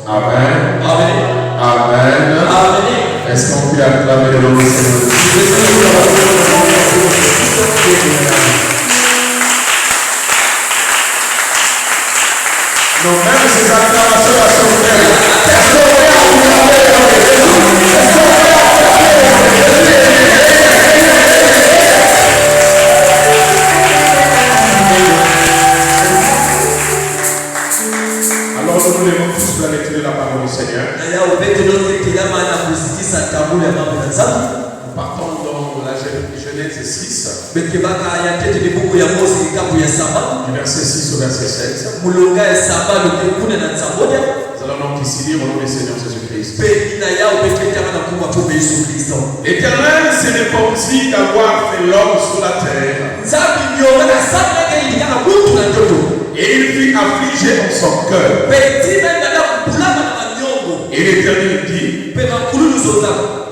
Amen. Amen. Amen. Amen. Est-ce qu'on peut acclamer le nom du Seigneur? Non, même ces acclamations sont vraies. Est-ce qu'on peut acclamer le nom du Seigneur? Est-ce qu'on peut acclamer le nom du Seigneur? Alors nous levons tous la lecture de la parole du Seigneur. Nous partons dans la Genèse 6, du verset 6 au verset 7. Nous allons donc ici lire au nom du Seigneur Jésus-Christ. L'Éternel s'est repenti d'avoir fait l'homme sur la terre. Et il fut affligé en son cœur. Et l'Éternel dit: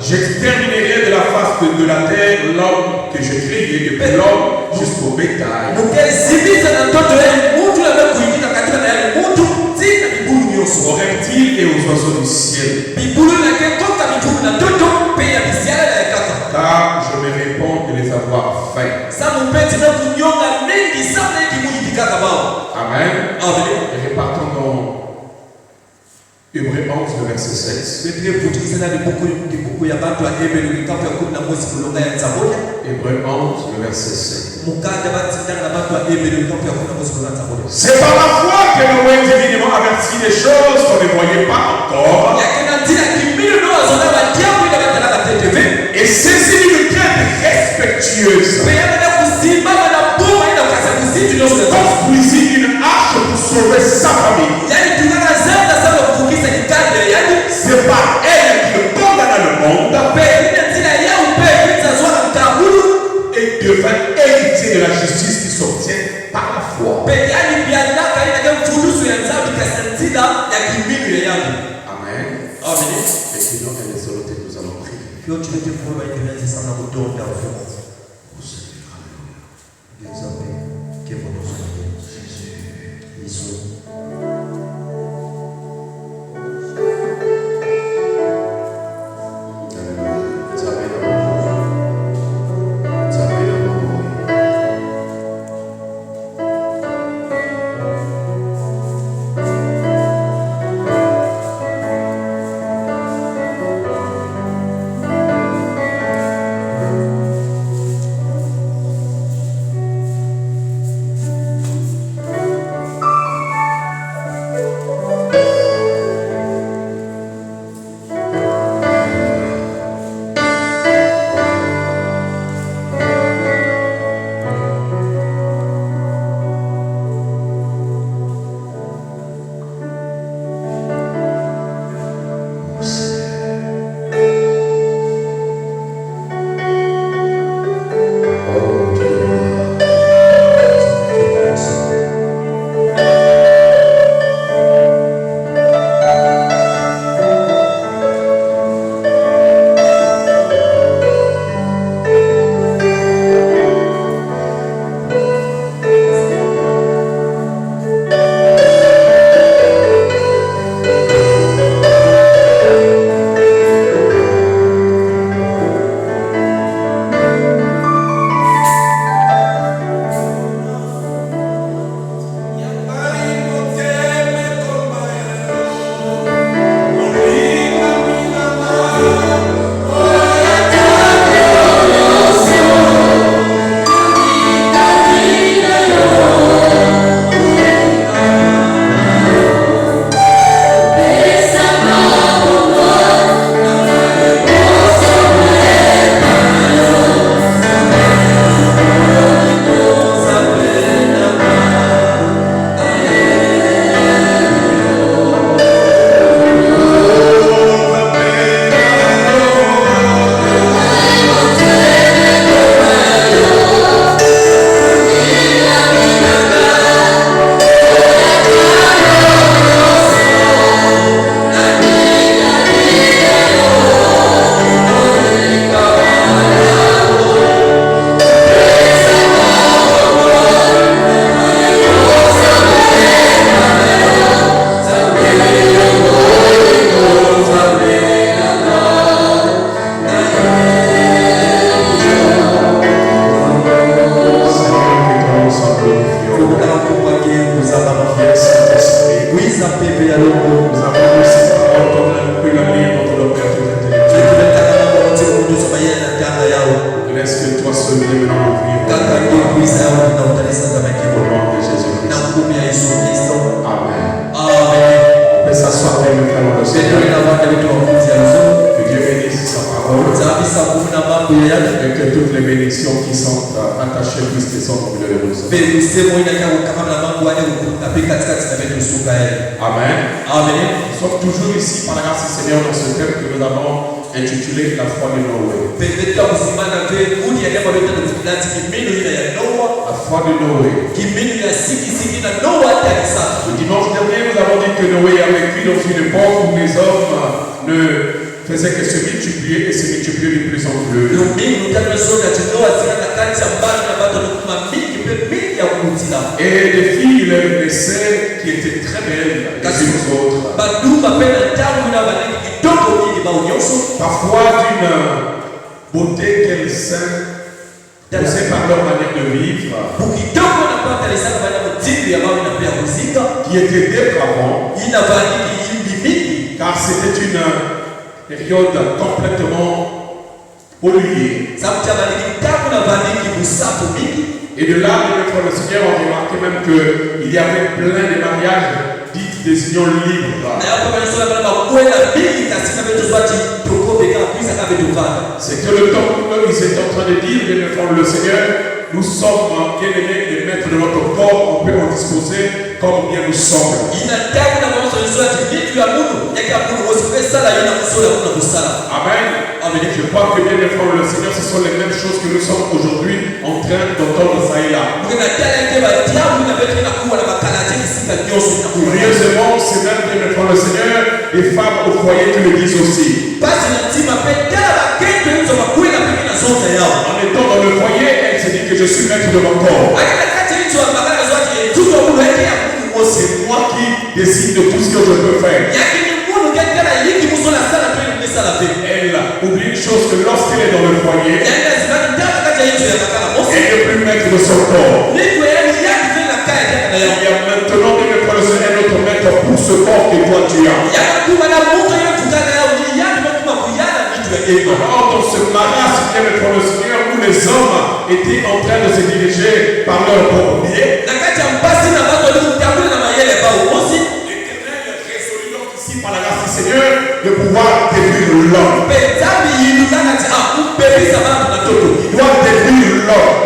j'exterminerai de la face de la terre l'homme que j'ai créé, depuis l'homme jusqu'au bétail, aux reptiles et aux oiseaux du ciel. Car je me réponds de les avoir faits. Amen. Et repartons dans Hébreux 11, le verset 16. Hébreux 11, le verset 7. C'est par la foi que Noé divinement avertit des choses qu'on ne voyait pas encore. Et saisi d'une crainte respectueuse, construisit une arche pour sauver sa famille. C'est par elle qu'il condamna le monde et devint héritier de la justice qui s'obtient par la foi. Amen. Amen. Et sinon, elle est sortie, nous allons prier. Amen. Amen. Nous sommes toujours ici par la grâce du Seigneur dans ce thème que nous avons intitulé La foi de Noé. La foi de Noé. Le dimanche dernier, nous avons dit que Noé a vécu dans une époque où les hommes ne faisaient que se multiplier et se multiplier de plus en plus. Et des filles, il les naissaient qui étaient très belles les unes aux autres. Parfois d'une beauté qu'elles possèdent par leur manière de vivre, qui était dépravant, car c'était une période complètement polluée. Et de là, les frères et sœurs ont remarqué même qu'il y avait plein de mariages dits des unions libres. C'est que le temps où ils étaient en train de dire, les frères le Seigneur, nous sommes bien-aimés, les maîtres de notre corps, on peut en disposer comme bien nous semble. Amen. Je crois que bien les frères le Seigneur, ce sont les mêmes choses que nous sommes aujourd'hui en train d'entendre ça et là. Curieusement, c'est même bien les frères le Seigneur, les femmes au foyer qui le disent aussi. En étant dans le foyer, elle se dit que je suis maître de mon corps. C'est moi qui décide de tout ce que je peux faire. Elle oublie une chose, que lorsqu'elle est dans le foyer, elle n'est plus maître de son corps. Il y a maintenant un autre maître pour ce corps que toi tu as. Alors dans ce marasme qui est pour le Seigneur, où les hommes étaient en train de se diriger par leur propre biais, ici par la grâce du Seigneur de pouvoir détruire l'homme. Il doit détruire l'homme.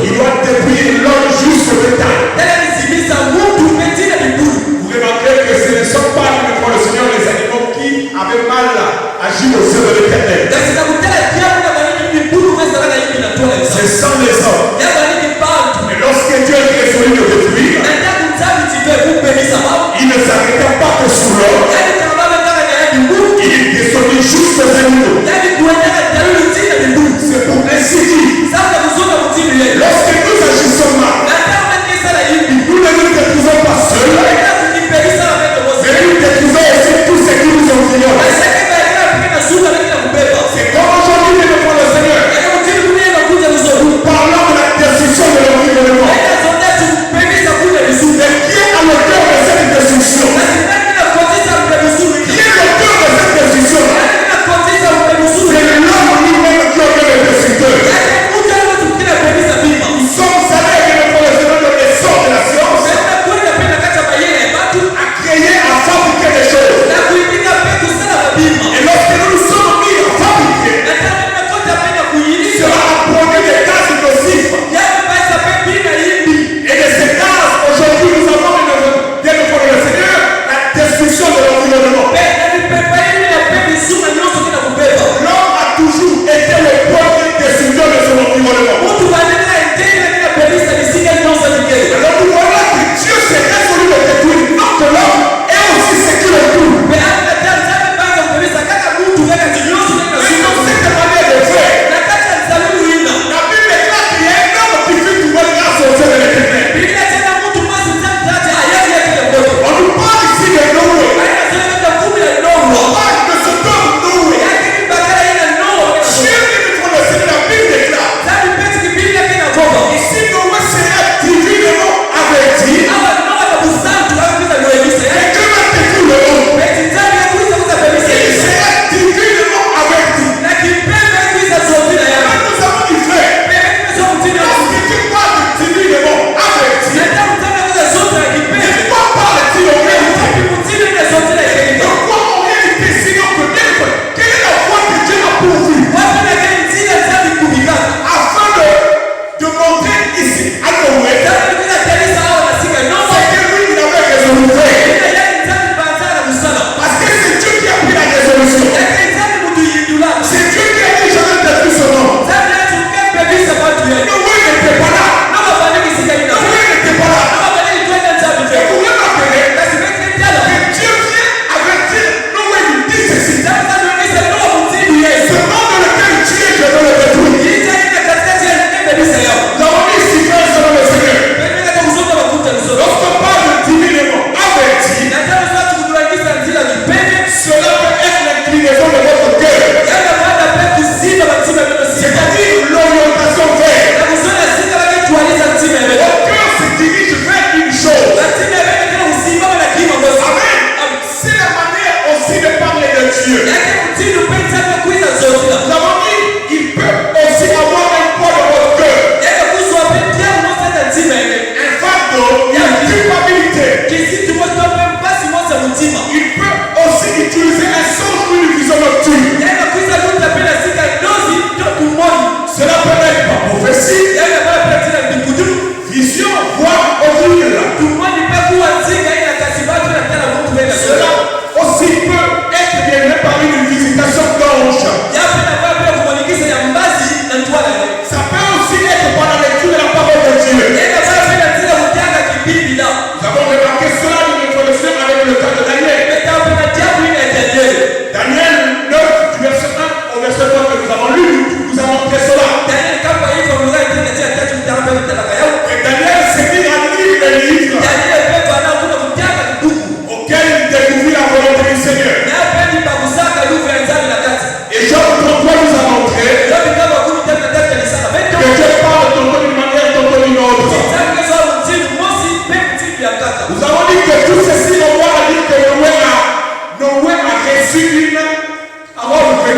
Il doit détruire l'homme jusqu'au détail. Vous remarquez que ce ne sont pas pour le Seigneur les animaux qui avaient mal agi au sein de l'Éternel. Ce sont les hommes. Mais lorsque Dieu est résolu de détruire, il ne s'arrêta pas que sous l'homme. Il descendit juste aux animaux. C'est pour ainsi dire, lorsque nous agissons mal, nous ne nous détruisons pas seuls, mais nous détruisons aussi tout ce qui nous environne. C'est comme aujourd'hui que nous le Seigneur. Nous parlons de la destruction de l'environnement. Mais qui est à l'auteur de cette destruction? Qui est l'auteur de cette destruction? C'est l'homme lui-même qui est le destructeur.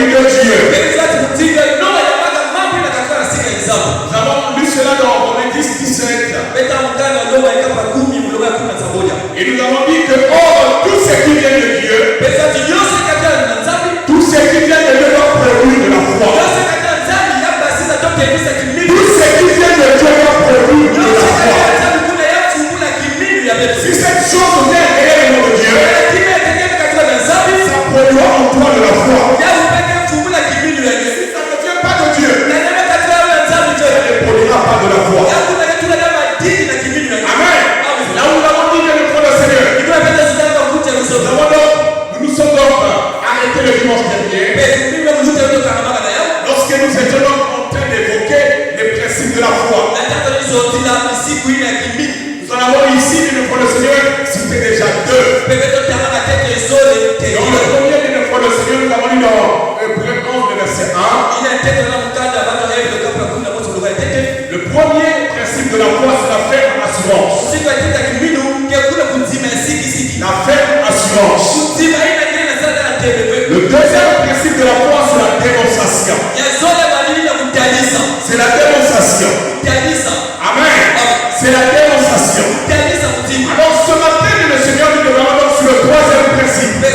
venue de Dieu. Nous avons lu cela dans Romains 10-17. Et nous avons dit que or, tout ce qui vient de Dieu, tout ce qui vient de Dieu doit produire de la foi. Tout ce qui vient de Dieu doit produire de la foi. Si cette chose vient réellement de Dieu, ça produira en toi de la foi. Si ça ne vient pas de Dieu, ça ne produira pas de la foi. Amen. Là où nous avons dit que le front du Seigneur, nous nous sommes donc arrêtés le dimanche dernier. Lorsque nous étions donc en train d'évoquer les principes de la foi. Nous en avons ici, mais le front du Seigneur, c'était déjà deux. Dans le premier de le front du Seigneur, nous avons lu dans Hébreux 11, verset 1. Le premier principe de la foi, c'est la ferme assurance. La ferme assurance. Le deuxième principe de la foi, c'est la démonstration. C'est la démonstration. Amen. C'est la démonstration. Alors ce matin, le Seigneur nous demande donc sur le troisième principe. Le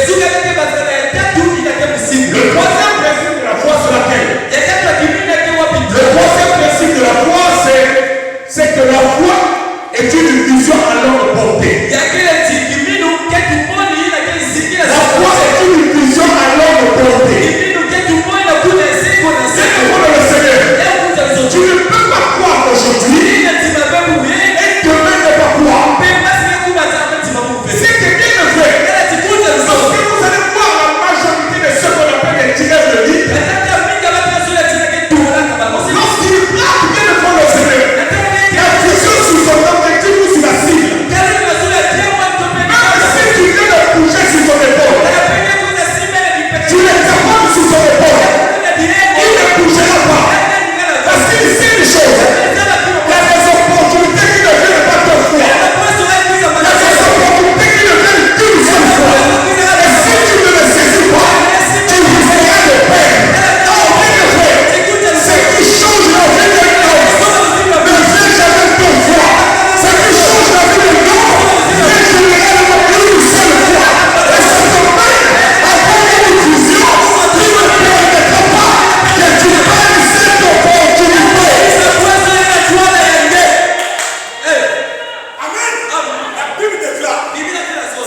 troisième principe de la foi, c'est laquelle? Le troisième principe de la foi, c'est que la foi est une vision à longue portée. La foi est une vision à longue portée. Tu ne peux pas croire aujourd'hui et demain ne pas croire. C'est quelqu'un le fait. Lorsque vous allez voir la majorité de ceux qu'on appelle les tireurs de livres, lorsqu'ils frappent bien devant le Seigneur, la vision sur son objectif ou sur la cible. Même si tu viens de bouger sur son épaule, tu les capable sur son épaule, il ne bougera pas. Parce qu'il sait les choses. Il y a des opportunités qui ne viennent pas deux fois. Il y a des opportunités qui ne viennent qu'une seule fois. Et si tu ne le saisis pas, tu risqueras de perdre. Non, bien fait. Ce qui change la vie d'un homme ne vient jamais deux fois. Ce qui change la vie d'un homme vient généralement une seule fois. Et ça te permet d'avoir une vision qui ne permettra pas que tu perdes cette opportunité. Amen. La Bible déclare,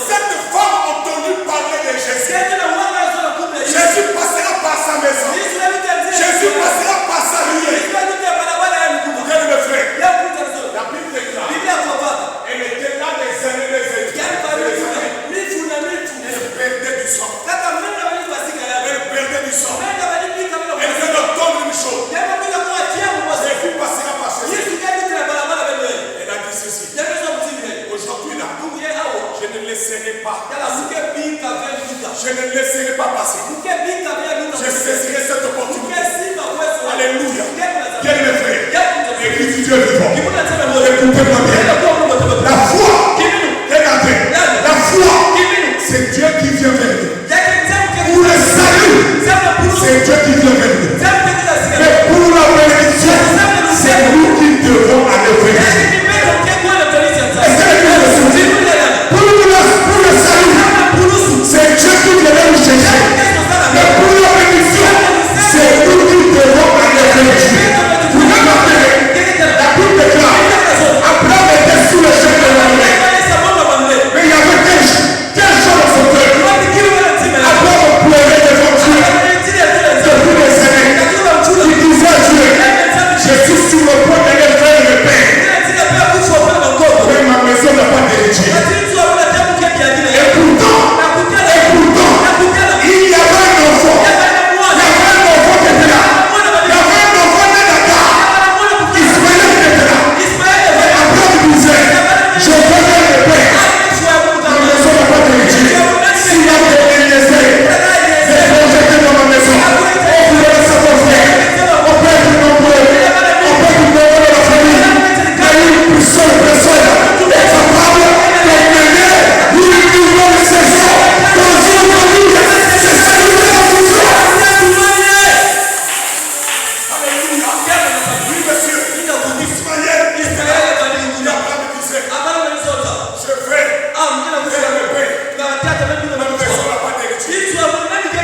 cette femme a entendu parler de Jésus. Jésus passera par sa maison. Jésus passera par sa rue. Regardez mes frères. La Bible déclare, elle était là des années, des années. Elle perdait du sang. Elle perdait du sang. Elle vient d'entendre une chose. Jésus passera par chez elle. Elle a dit ceci. Aujourd'hui là, je ne laisserai pas. Je ne laisserai pas passer. Je saisirai cette opportunité. Alléluia. Bien mes frères, l'église du Dieu vivant. Écoutez-moi bien. La foi, regardez, la foi, c'est Dieu qui vient vers nous. Pour le salut, c'est Dieu qui vient vers nous. Mais pour la bénédiction, c'est nous qui devons aller vers Dieu. Pour le salut, c'est Dieu qui vient nous chercher. Mais pour la bénédiction, c'est nous qui devons aller vers Dieu. Vous regardez, la Bible déclare, après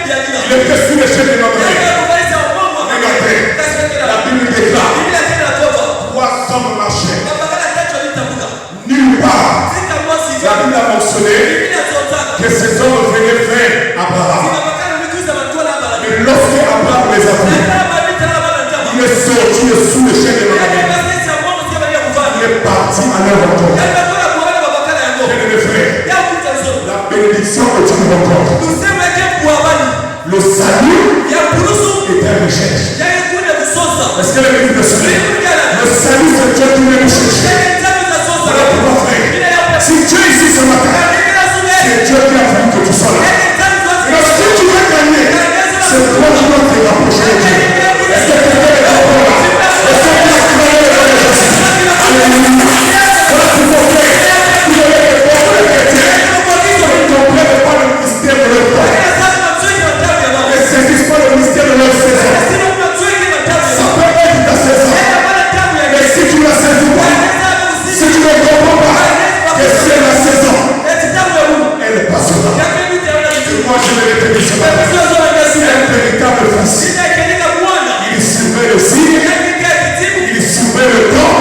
Il était sous les chaînes de notre Père. Regardez, la Bible déclare 3 hommes marchaient. Nulle part. La Bible a mentionné que ces hommes venaient vers Abraham. Mais lorsque Abraham les a vus, il est sorti de sous les chaînes de notre Père. Il est parti à leur rencontre. Bien-aimés frères, la bénédiction que tu nous rencontres, le salut est un recherche. Est-ce que l'Église me suit? Le salut, c'est Dieu qui vient nous chercher. Voilà pourquoi, frère, si tu es ici ce matin, c'est Dieu qui a voulu que tu sois là. Mais si tu veux gagner, c'est toi qui dois te rapprocher de Dieu. Est-ce que quelqu'un est d'accord là? Est-ce que tu as créé le rôle de Jésus? Alléluia. Voilà pourquoi, frère, vous devez répondre aux chrétiens. Ils ne comprennent pas le mystère de leur temps. Ils ne saisissent pas le mystère de leur saison. Ça peut être ta saison. Mais si tu ne la saisis pas, si tu ne comprends pas que c'est la saison, elle passera. Moi je vais répéter ce matin. Un véritable fils. Il surveille le signe, il surveille le temps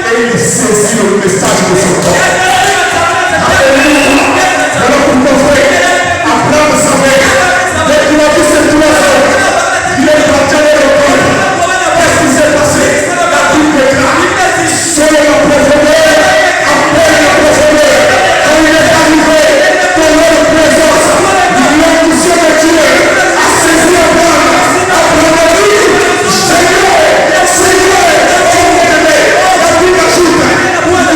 et il saisit le message de son temps. Alléluia. Alors pourquoi, frère, Abraham savait, dès qu'il a vu ces 3 hommes, il est parti à leur rencontre. Qu'est-ce qui s'est passé? La Bible déclare, sur la profondeur, après la profondeur, quand il est arrivé dans leur présence, l'onction de Dieu a saisi Abraham. Abraham a dit, Seigneur, Seigneur, tu m'aimes. La Bible ajoute,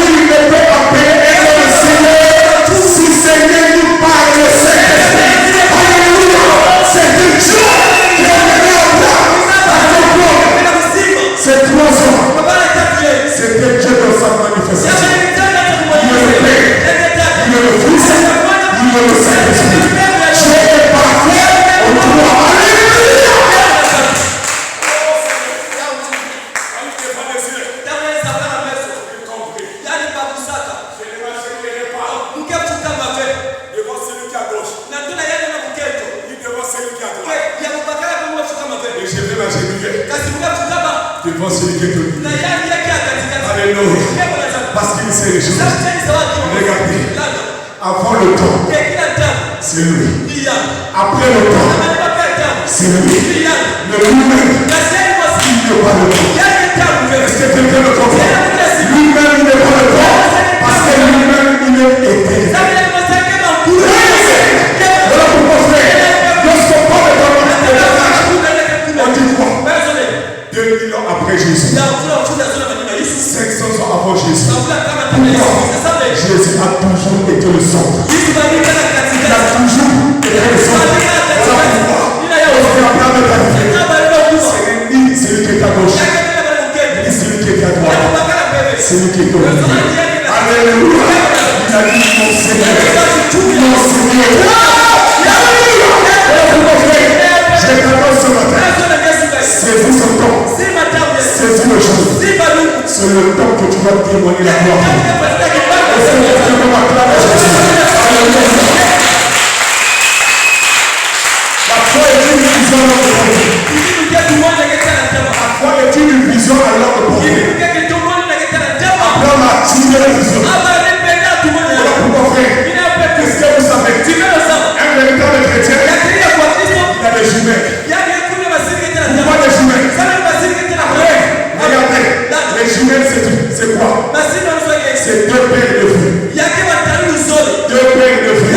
il ne peut appeler un homme Seigneur si Seigneur nous parle le Saint-Esprit. Alléluia. C'est Dieu qui a donné à Abraham à comprendre. Ces 3 hommes, c'était Dieu dans sa manifestation. Il est le Père, il est le Fils, il est le Saint-Esprit. Dieu est parfait au 3. Alléluia. Devant celui qui est à gauche. Devant celui qui est à droite. Et je vais m'agenouiller devant celui qui est au milieu. Alléluia. Parce qu'il sait les choses. Regardez. Avant le temps, c'est lui. Après le temps, c'est lui. Le lui-même, il n'est pas le temps. Est-ce que quelqu'un le comprend? Lui-même, il n'est pas le temps. Parce que lui-même, il est éternel. Voilà pourquoi, frère, lorsqu'on parle de on dit quoi? 2000 ans après Jésus. 500 ans avant Jésus. Pourquoi? Jésus a toujours été le centre. Il a toujours été le centre. Voilà pourquoi. Lorsque Abraham est arrivé, c'est ni celui qui est à gauche, ni celui qui est à droite, celui qui est au milieu. Alléluia. Il a dit mon Seigneur. Mon Seigneur. Alléluia. Je t'annonce ce matin. Saisis ce temps. Saisis le jour. C'est le temps que tu vas témoigner la gloire. Est-ce que tu peux m'acclamer Jésus? Alléluia. La foi est une vision à l'homme de portée. La foi est une vision à l'homme de portée. Abraham a tiré la vision. Voilà pourquoi, frère, qu'est-ce que vous savez? Un véritable chrétien, il a des jumelles. Pourquoi des jumelles? Regardez, les jumelles c'est quoi? C'est 2 paires de fruits. 2 paires de fruits.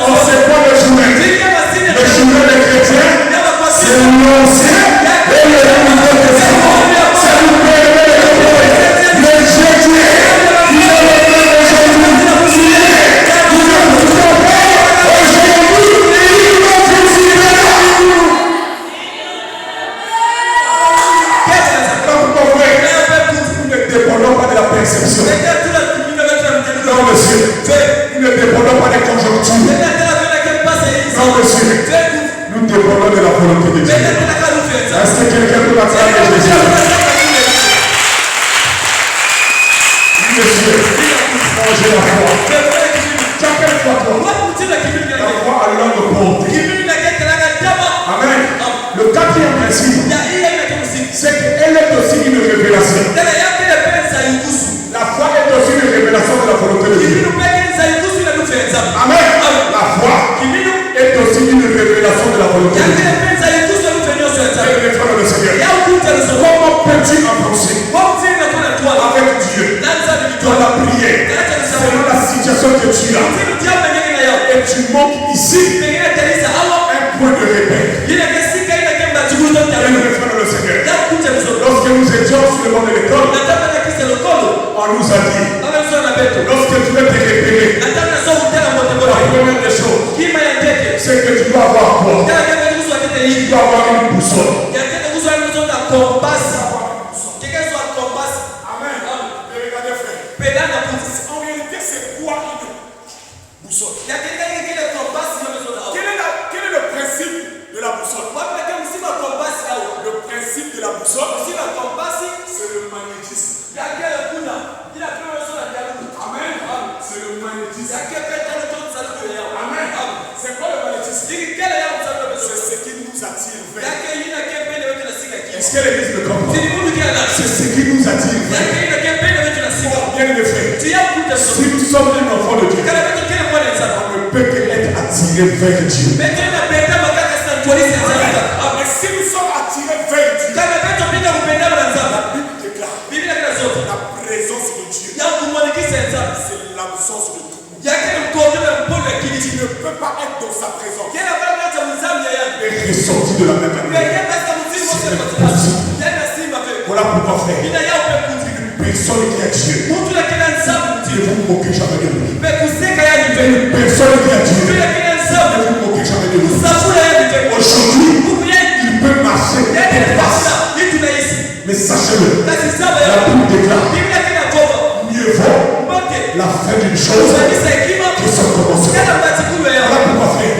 On sait quoi les jumelles? Les jumelles des chrétiens, c'est l'Ancien et le Nouveau Testament. C'est le Père et le Père. Le Jésus, il est le Père aujourd'hui. Il est le Père aujourd'hui. Il va visiter nous. Nous ne dépendons pas de la perception. Non, monsieur. Nous ne dépendons pas des conjonctures. Non, monsieur. Nous dépendons de la volonté de Dieu. Est-ce que quelqu'un peut m'acclamer Jésus? Oui, monsieur. Manger la foi. Tu as quelle foi, toi? La foi à l'homme de portée. la volonté de Dieu. Et mes frères dans le Seigneur, comment peux-tu avancer avec Dieu dans la prière, selon la situation que tu as, et tu manques ici un point de repère? Et mes frères dans le Seigneur, lorsque nous étions sur le banc de l'école, on nous a dit, lorsque tu veux te repérer, la première des choses, c'est que tu dois avoir quoi? Tu dois avoir une boussole. Amen. Regardez, frère. En réalité, c'est quoi une boussole? Quel est le principe de la boussole? Le principe de la boussole, c'est le magnétisme. Amen. C'est le magnétisme. Amen. C'est quoi le magnétisme? C'est ce qui nous attire vers. Est-ce que l'église me comprend? C'est ce qui nous attire vers. Bien mes frères, si nous sommes un enfant de Dieu, on ne peut que être attiré vers Dieu. Mais si nous sommes attirés vers Dieu, la Bible déclare la présence de Dieu, c'est l'absence de tout. Tu ne peux pas être dans sa présence Et ressortir de la même manière. Voilà pourquoi, frère, une personne qui a Dieu, ne vous moquez jamais de lui. Une personne qui a Dieu, ne vous moquez jamais de lui. Aujourd'hui, il peut marcher en face. Mais sachez-le, la Bible déclare, mieux vaut la fin d'une chose que son commencement. Voilà pourquoi, frère,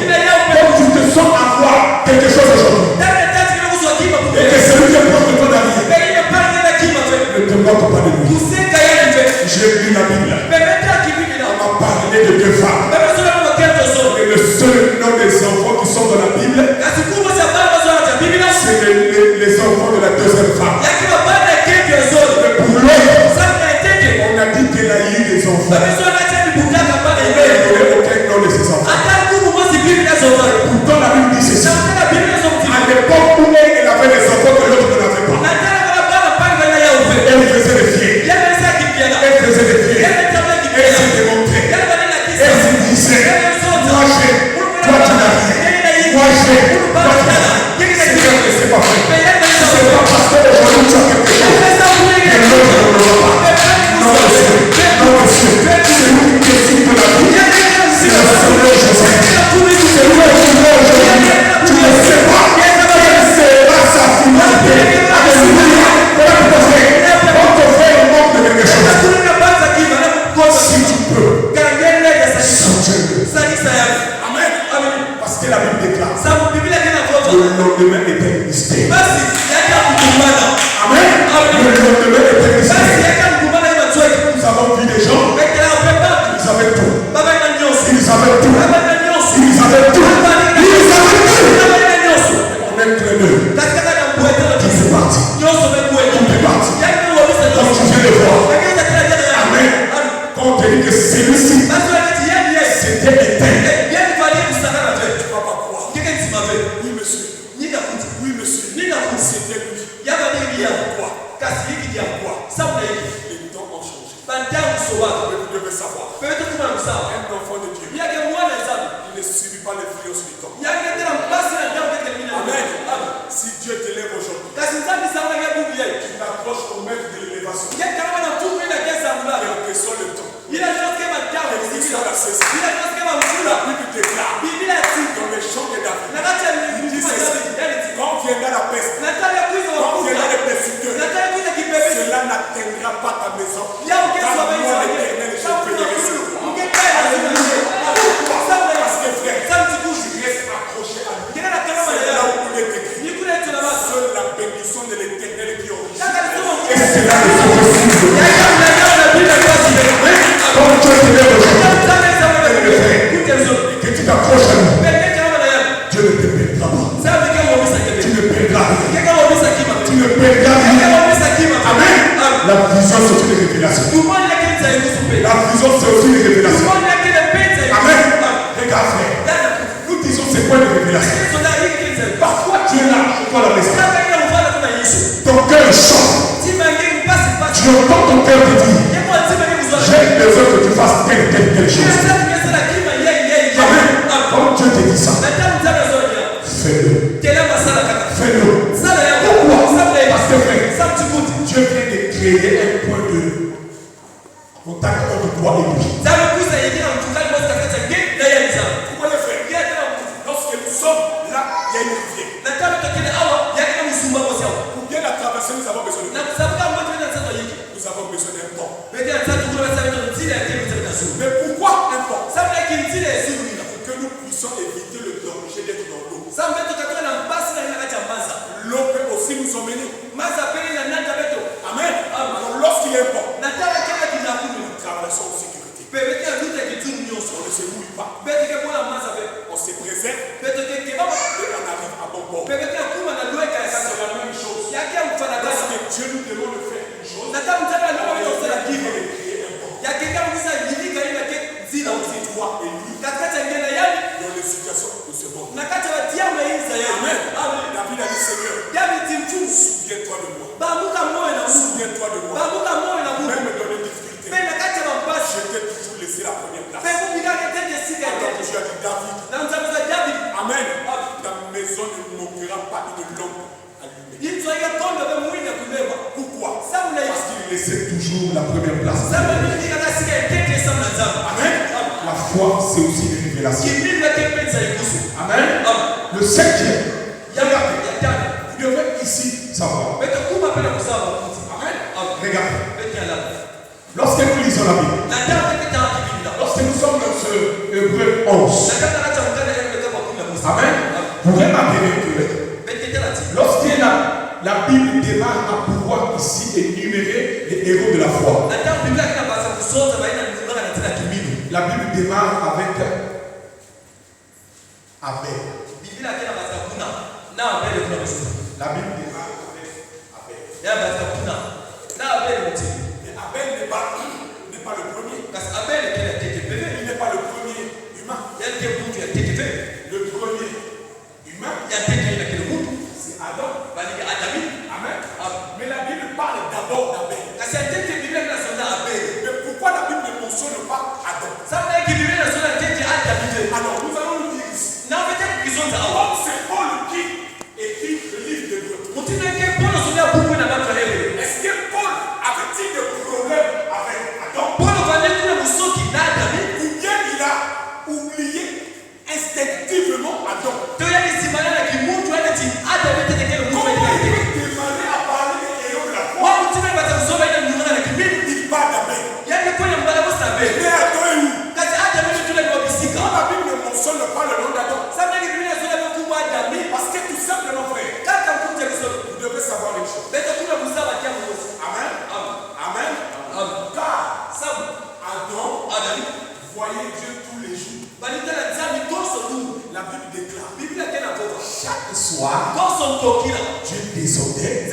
comme tu te sens avoir quelque chose aujourd'hui, et que celui qui est proche de toi d'arriver, ne te moque pas de lui. J'ai lu la Bible. On m'a parlé de deux femmes. Et le seul nom des enfants qui sont dans la Bible, c'est les enfants de la deuxième femme. Mais pour l'autre, on a dit qu'elle a eu des enfants. Il n'a donné aucun nom de ses enfants. Pourtant, la Bible dit ceci. À l'époque où elle avait des enfants que l'autre ne l'avait pas, elle faisait des fiers. Elle faisait des fiers. Elle se démontrait. Elle se disait, moi j'ai, toi tu n'as rien. Moi j'ai, toi tu n'as rien. C'est vrai que c'est pas vrai. C'est pas parce qu'aujourd'hui tu as quelque chose que l'autre ne l'aura pas. Non monsieur, c'est lui qui décide de la vie. C'est le Seigneur Joseph. C'est lui qui aujourd'hui. Tu ne sais pas quelle sera sa finalité. Alléluia. On te fait le manque de quelque chose. Si tu peux, soutiens-le. Amen. Parce que la Bible déclare le lendemain est un mystère. Amen. Le lendemain est un mystère. Nous avons vu des gens, ils avaient tout. Ils avaient tout. Ils avaient tout. On est très deux. Tout est parti. Tout est parti. Comme tu viens de voir. Amen. Quand on te dit que celui-ci c'était éteint. Tu vas pas croire. Oui, monsieur. Oui, monsieur. C'était lui. Pourquoi? Les temps ont changé. Mais vous devez savoir. Un enfant de Dieu, il ne subit pas les violences du temps. Amen. Si Dieu t'élève aujourd'hui, tu t'approches au maître de l'élévation. Quel que soit le temps, quelle que soit la saison, la Bible déclare dans les champs de David, il dit ceci: quand viendra la peste, quand viendra les persécuteurs, cela n'atteindra pas ta maison. Car moi, l'Éternel, je veillerai sur toi. Alléluia. Parce que frère, tu restes accroché à lui. C'est là où il est écrit. Seule la bénédiction de l'Éternel qui origine. Et c'est là que c'est possible. Quand tu es élève aujourd'hui, que tu t'accroches à lui, Dieu ne te perdra pas. Tu ne perdras rien. Tu ne perdras rien. Amen. La vision, c'est une révélation. La vision, c'est aussi une révélation. Amen. Regarde, frère. Nous disons c'est quoi une révélation? quelque chose. Amen. Comme Dieu te dit ça, fais-le. Fais-le. Pourquoi? Parce que frère, Dieu vient de créer un point de contact entre toi et lui. Pourquoi le faire? Lorsque nous sommes là, il y a une rivière. Pour bien la traverser, nous avons besoin de temps. Nous avons besoin d'un pont. Mais pourquoi un pont? Pour que nous puissions éviter le danger d'être dans l'eau. L'eau peut aussi nous emmener. Amen. Alors lorsqu'il y a un pont, nous traversons en sécurité. On ne se mouille pas. On se préserve. Et on arrive à bon port. C'est la même chose. Lorsque Dieu nous demande de faire une chose, il y a toi et lui dans les situations de ce monde. Amen. David a dit Seigneur, souviens-toi de moi. Souviens-toi de moi. Même dans les difficultés, je t'ai toujours laissé la première place. Alors tu as dit David, Amen. Ta maison ne manquera pas une lampe allumée. Pourquoi? Parce qu'il laissait toujours la première place. Amen. La foi, c'est aussi une révélation. Amen. Le cinquième, vous devez ici savoir. Amen. Regarde. Lorsque nous lisons la Bible, lorsque nous sommes dans ce Hébreu 11, Amen. Vous remarquez que lorsque la Bible démarre à pouvoir ici énumérer les héros de la foi, la Bible démarre avec Abel. La Bible démarre avec Abel. Mais Abel n'est pas le premier. Il n'est pas le premier humain. Le premier humain, c'est Adam. Amen. Mais la Bible parle d'abord d'Abel. Mais pourquoi la Bible ne mentionne pas Adam? Alors nous allons nous dire ici. Comme c'est Paul qui écrit le livre de Dieu. Est-ce que Paul avait-il des problèmes avec Adam? Ou bien il a oublié instinctivement Adam? Comment il peut démarrer à parler des héros de la foi? Il parle d'Abel. Mais Adam est où? Quand la Bible ne mentionne pas le nom d'Adam, parce que tout simplement, frère, vous devez savoir une chose. Amen. Amen. Car Adam voyait Dieu tous les jours. La Bible déclare chaque soir, Dieu descendait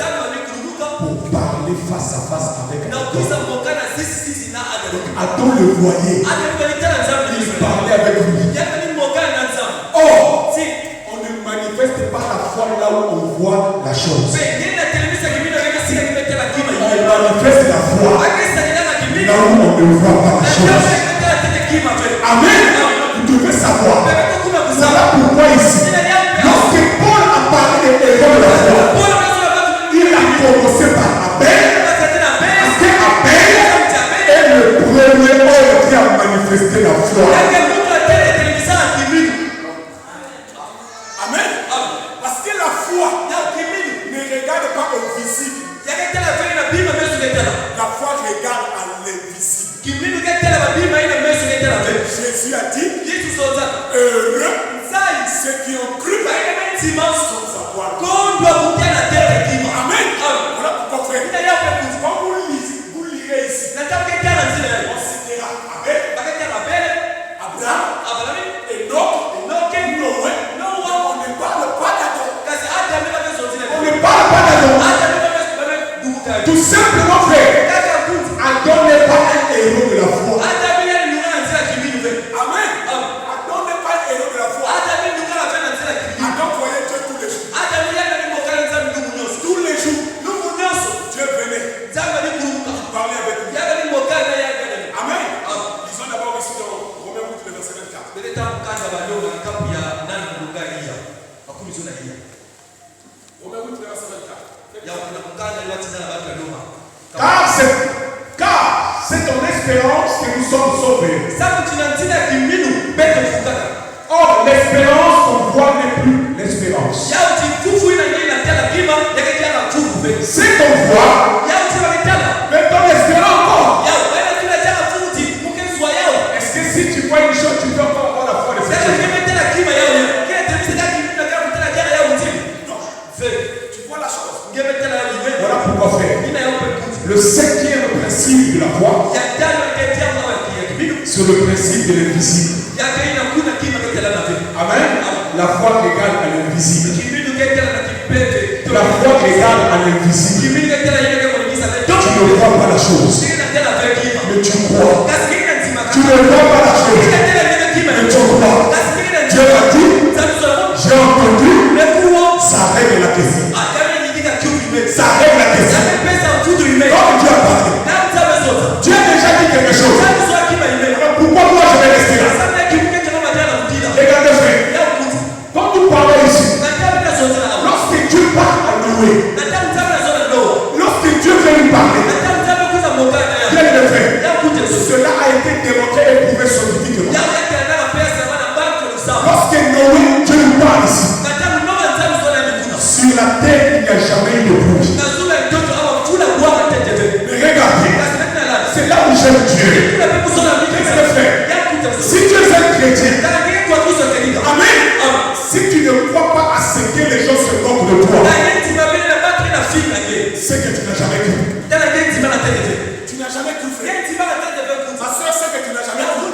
pour parler face à face avec Adam. Adam le voyait. Il parlait avec lui. Or, on ne manifeste pas la foi là où on voit la chose. On manifeste la foi là où on ne voit pas la chose. Amen. Vous devez savoir. Voilà pourquoi ici, lorsque Paul a parlé des héros de la foi, il a commencé par Abel. Parce que Abel est le premier homme qui a manifesté la foi. Amen. Parce que la foi ne regarde pas au visible. La foi regarde à l'invisible. Jésus a dit, C'est le principe de l'invisible. Amen. La foi égale à l'invisible. La foi égale à l'invisible. Tu ne vois pas la chose, mais tu crois. Tu ne vois pas la chose, mais tu crois. Dieu a dit, j'ai entendu, ça règle la question. Ça règle la question. Comme Dieu a parlé, Dieu a déjà dit quelque chose. Alors pourquoi moi je vais rester là? Regardez frère, quand nous parlons ici, lorsque Dieu parle à Noé, lorsque Dieu veut lui parler, bien le frère, cela a été démontré et prouvé scientifiquement. Lorsque Noé, Dieu lui parle ici, sur la terre il n'y a jamais eu de pluie. Mais regardez, c'est là où j'aime Dieu. Si tu es un chrétien, amen. Si tu ne crois pas à ce que les gens se moquent de toi, c'est que tu n'as jamais cru. Tu n'as jamais cru, frère. Ma soeur, c'est que tu n'as jamais cru.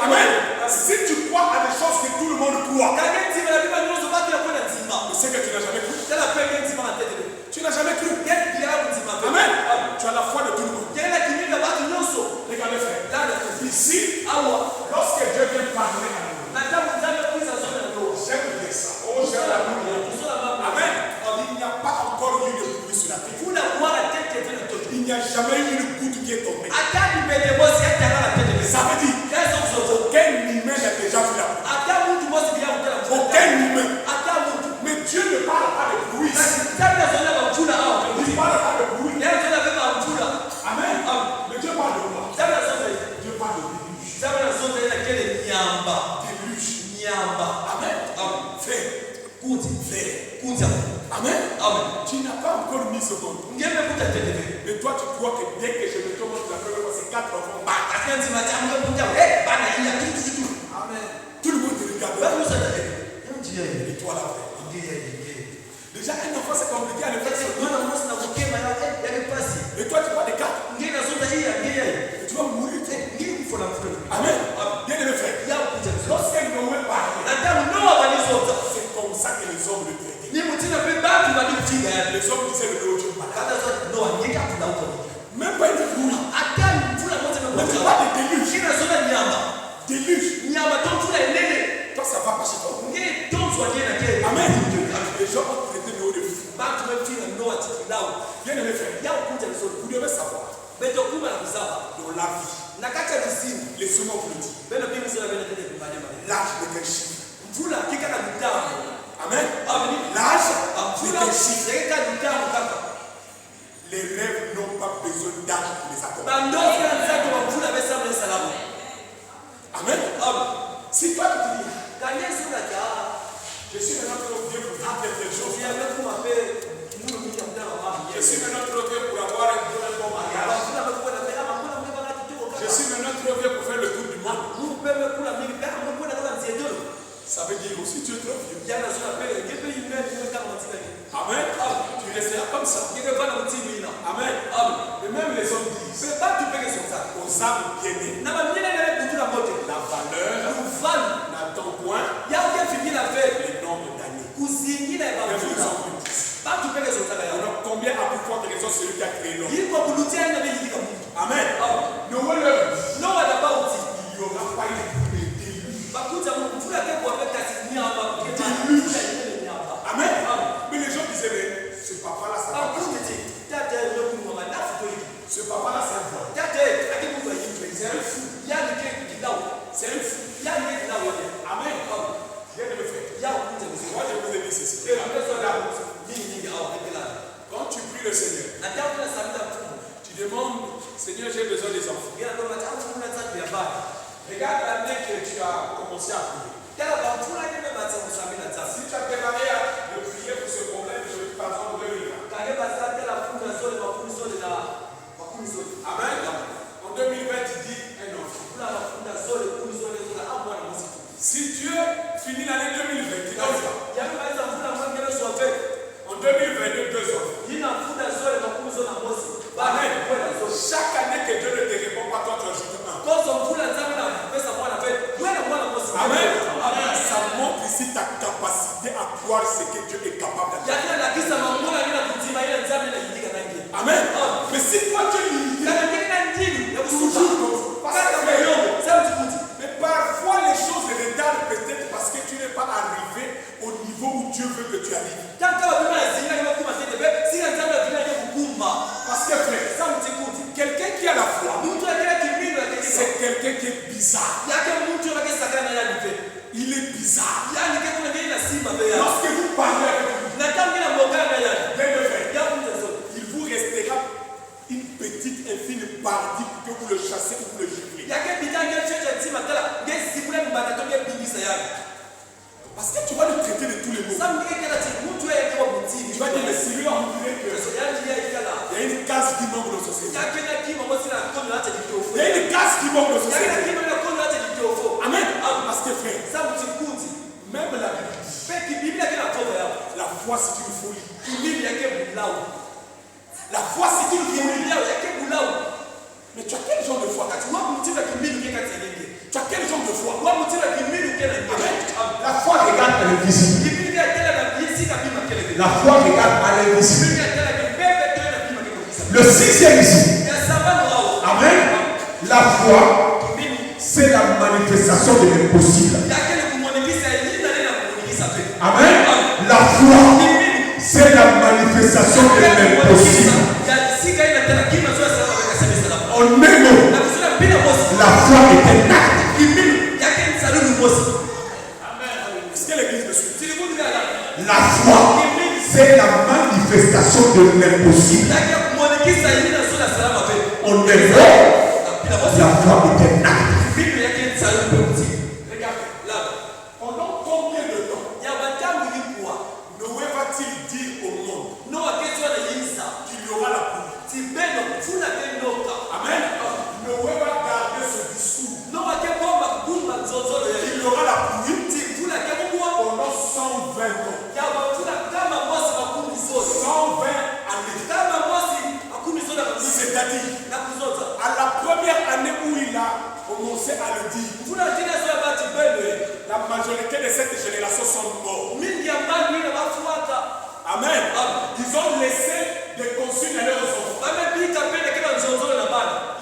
Amen. Si tu crois à des choses que tout le monde croit, c'est que tu n'as jamais cru. Tu n'as jamais cru. Amen. Tu as la foi de tout le monde. Regardez, frère. Ici, lorsque Dieu vient parler à nous, j'aime bien ça. Oh, j'aime la pluie. Amen. Il n'y a pas encore eu de pluie sur la terre. Il n'y a jamais eu une goutte qui est tombée. Ça veut dire aucun humain n'a déjà vu la pluie. Aucun humain. Mais Dieu ne parle pas de pluie. Il ne parle pas de pluie. Amen. Mais Dieu parle de quoi? Dieu parle de déluge. Amen. Frère. Amen. Tu n'as pas encore mis ce nom. Mais toi tu crois que dès que je me tombe la première fois, c'est 4 enfants. Amen. Tout le monde te regarde. Et toi là, frère. Déjà un enfant c'est compliqué à le faire. Et toi tu vois des 4. Et tu vas mourir. Amen. Bien aimé frère. Lorsque Noé parlait, c'est comme ça que les hommes le traitaient. Les hommes disaient le Dieu malade. Même pas une pluie. Même pas de déluge. Déluge. Toi ça va pas chez toi. Amen. Les gens ont traité Noé de fou. Bien aimé frère. Vous devez savoir. Dans la vie, les secondes vous le disent. L'âge n'est qu'un chiffre. Amen. L'âge n'est qu'un chiffre. Les rêves n'ont pas besoin d'âge pour les accomplir. Amen. Si toi tu dis, je suis maintenant trop vieux pour faire quelque chose. Je suis maintenant trop vieux pour avoir un bon mariage. Je suis maintenant trop vieux pour faire le tour du monde. Ça veut dire aussi tu es trop vieux. Amen. Tu resteras comme ça. Amen. Et même les hommes disent aux âmes bien-aimées, la valeur n'attend point le nombre d'années. Alors combien a pu voir de raison celui qui a créé l'homme? Amen. Noé leur dit, il n'y aura pas une déluge. Amen. Mais les gens disaient, mais ce papa-là, ça va pas. Ce papa-là, c'est un fou. C'est un fou. C'est un fou. Amen. Viens de me faire. Moi, je vous ai dit ceci. Quand tu pries le Seigneur, tu demandes, Seigneur, j'ai besoin des enfants. Regarde l'année que tu as commencé à prier. Si tu as démarré à prier pour ce problème, par exemple, 2020. Amen. En 2020, tu dis un enfant. Si Dieu finit l'année 2020, tu donnes ça. En 2022, 2 enfants. Amen. Chaque année que Dieu ne te répond pas, toi tu ajoutes un. voir ce que Dieu est capable de faire. Amen. Mais si toi tu es limité, mais parfois les choses retardent peut-être parce que tu n'es pas arrivé au niveau où Dieu veut que tu arrives. Parce que frère, quelqu'un qui a la foi, c'est quelqu'un qui est bizarre. Il est bizarre. Lorsque vous parlez avec lui, il vous restera une petite infime partie pour que vous le chassez ou vous le giflez. Parce que tu vas le traiter de tous les mots. Tu vas dire, mais celui-là, on dirait que il y a une case qui manque dans la société. Il y a une case qui manque dans la société. Amen. Parce que frère, même la Bible, la foi c'est une folie. La foi c'est une folie. Mais tu as quel genre de foi? Tu as quel genre de foi? La foi regarde à l'invisible. La foi regarde à l'invisible. Le sixième ici. Amen. La foi, c'est la manifestation de l'impossible. Amen. La foi, c'est la manifestation de l'impossible. En même mot, la foi est un acte. Est-ce que l'église me suit? La foi, c'est la manifestation de l'impossible. En même mot, la foi est un acte. Pendant combien de temps Noé va-t-il dire au monde qu'il y aura la pluie? Amen. Noé va garder ce discours. Il y aura la pluie pendant 120 ans. 120 années. C'est-à-dire, à la première année où il a commencé à le dire, la majorité de cette génération sont morts. Amen. Ils ont laissé des consignes à leurs enfants. Il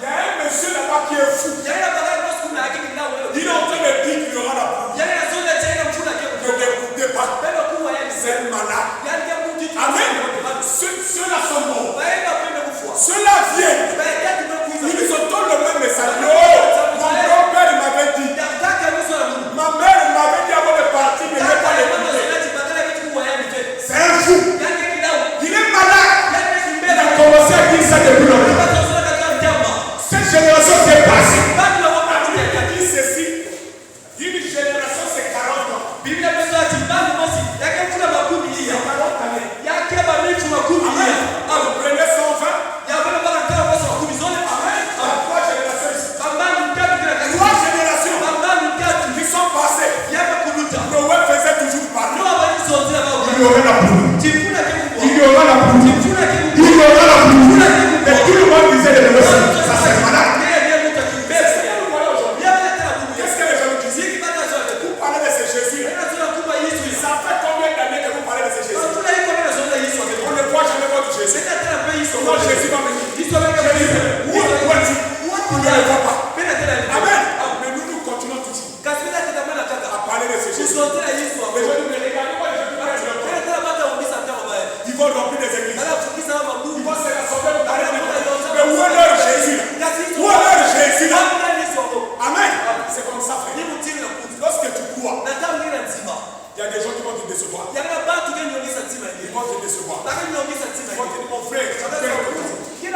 y a un monsieur là-bas qui est fou. Il est en train de dire qu'il y aura la pluie. Ne l'écoutez pas. C'est un malade. Amen. Ceux-là sont morts. Ceux-là viennent. Ils ont tous le même message. Mon grand-père m'avait dit. Ma mère m'avait dit avant de partir, ne pas l'écouter. C'est un fou. Il est malade. Il a commencé à dire ça depuis longtemps. Cette génération s'est passée. Il dit ceci. Une génération c'est 40 ans. C'est 40 années. Amen. Vous prenez 120. Amen. 3 générations ici. 3 générations qui sont passées. Noé faisait toujours parler. Il y aura la pluie. Il y aura la pluie. Il y aura la pluie. Mais tout le monde disait les mêmes choses. Ça c'est malade. Qu'est-ce que les gens disent? Vous parlez de ce Jésus. Ça fait combien d'années que vous parlez de ce Jésus? On ne voit jamais votre Jésus. Comment Jésus va venir? Jésus, où est-il? On ne le voit pas. Amen. Mais nous continuons toujours à parler de ce Jésus. Les gens disent, mais regardez-moi les gens. Ils vont remplir des églises. Ils vont se rassembler pour parler de Dieu. Mais où est leur Jésus? Où est leur Jésus? Amen. C'est comme ça, frère. Lorsque tu crois, il y a des gens qui vont te décevoir. Ils vont te décevoir. Ils vont te dire, mon frère, il y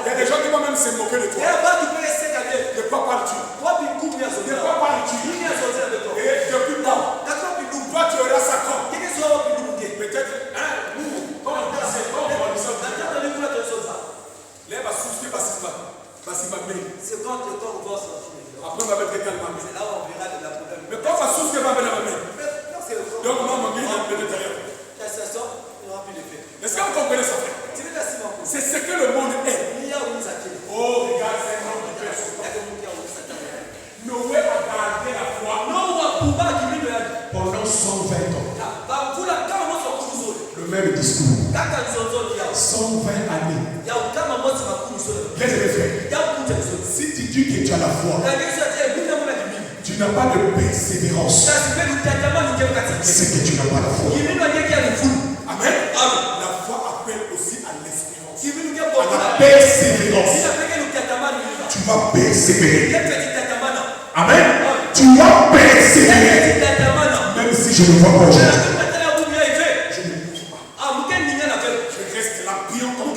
a des gens qui vont même se moquer de toi. De quoi parles-tu? De quoi parles-tu? Et depuis quand? Toi, tu auras ça quand? Peut-être, C'est quand le corps voit ça. après on va mettre quelqu'un de C'est là où on verra de la problème. mais quand va sous ce que va mettre la main C'est le corps. donc maman qui est de l'intérieur. Ça sort, il n'y aura plus d'effet. Est-ce que vous comprenez ça, frère? C'est ce que le monde est. Oh, regarde, c'est un homme qui fait son temps. Noé a gardé la foi pendant 120 ans. même discours. Kaka nzonzo yao. 120 années. Yao kama moto makumi sio. Bien aimé frère. Yao kuja nzonzo. Si tu dis que tu as la foi, tu n'as pas de persévérance. C'est que tu n'as pas la foi. Amen. La foi appelle aussi à l'espérance. À la persévérance. Tu vas persévérer. Amen. Tu vas persévérer. Même si je ne vois pas aujourd'hui. Je ne bouge pas. Je reste là, bien comme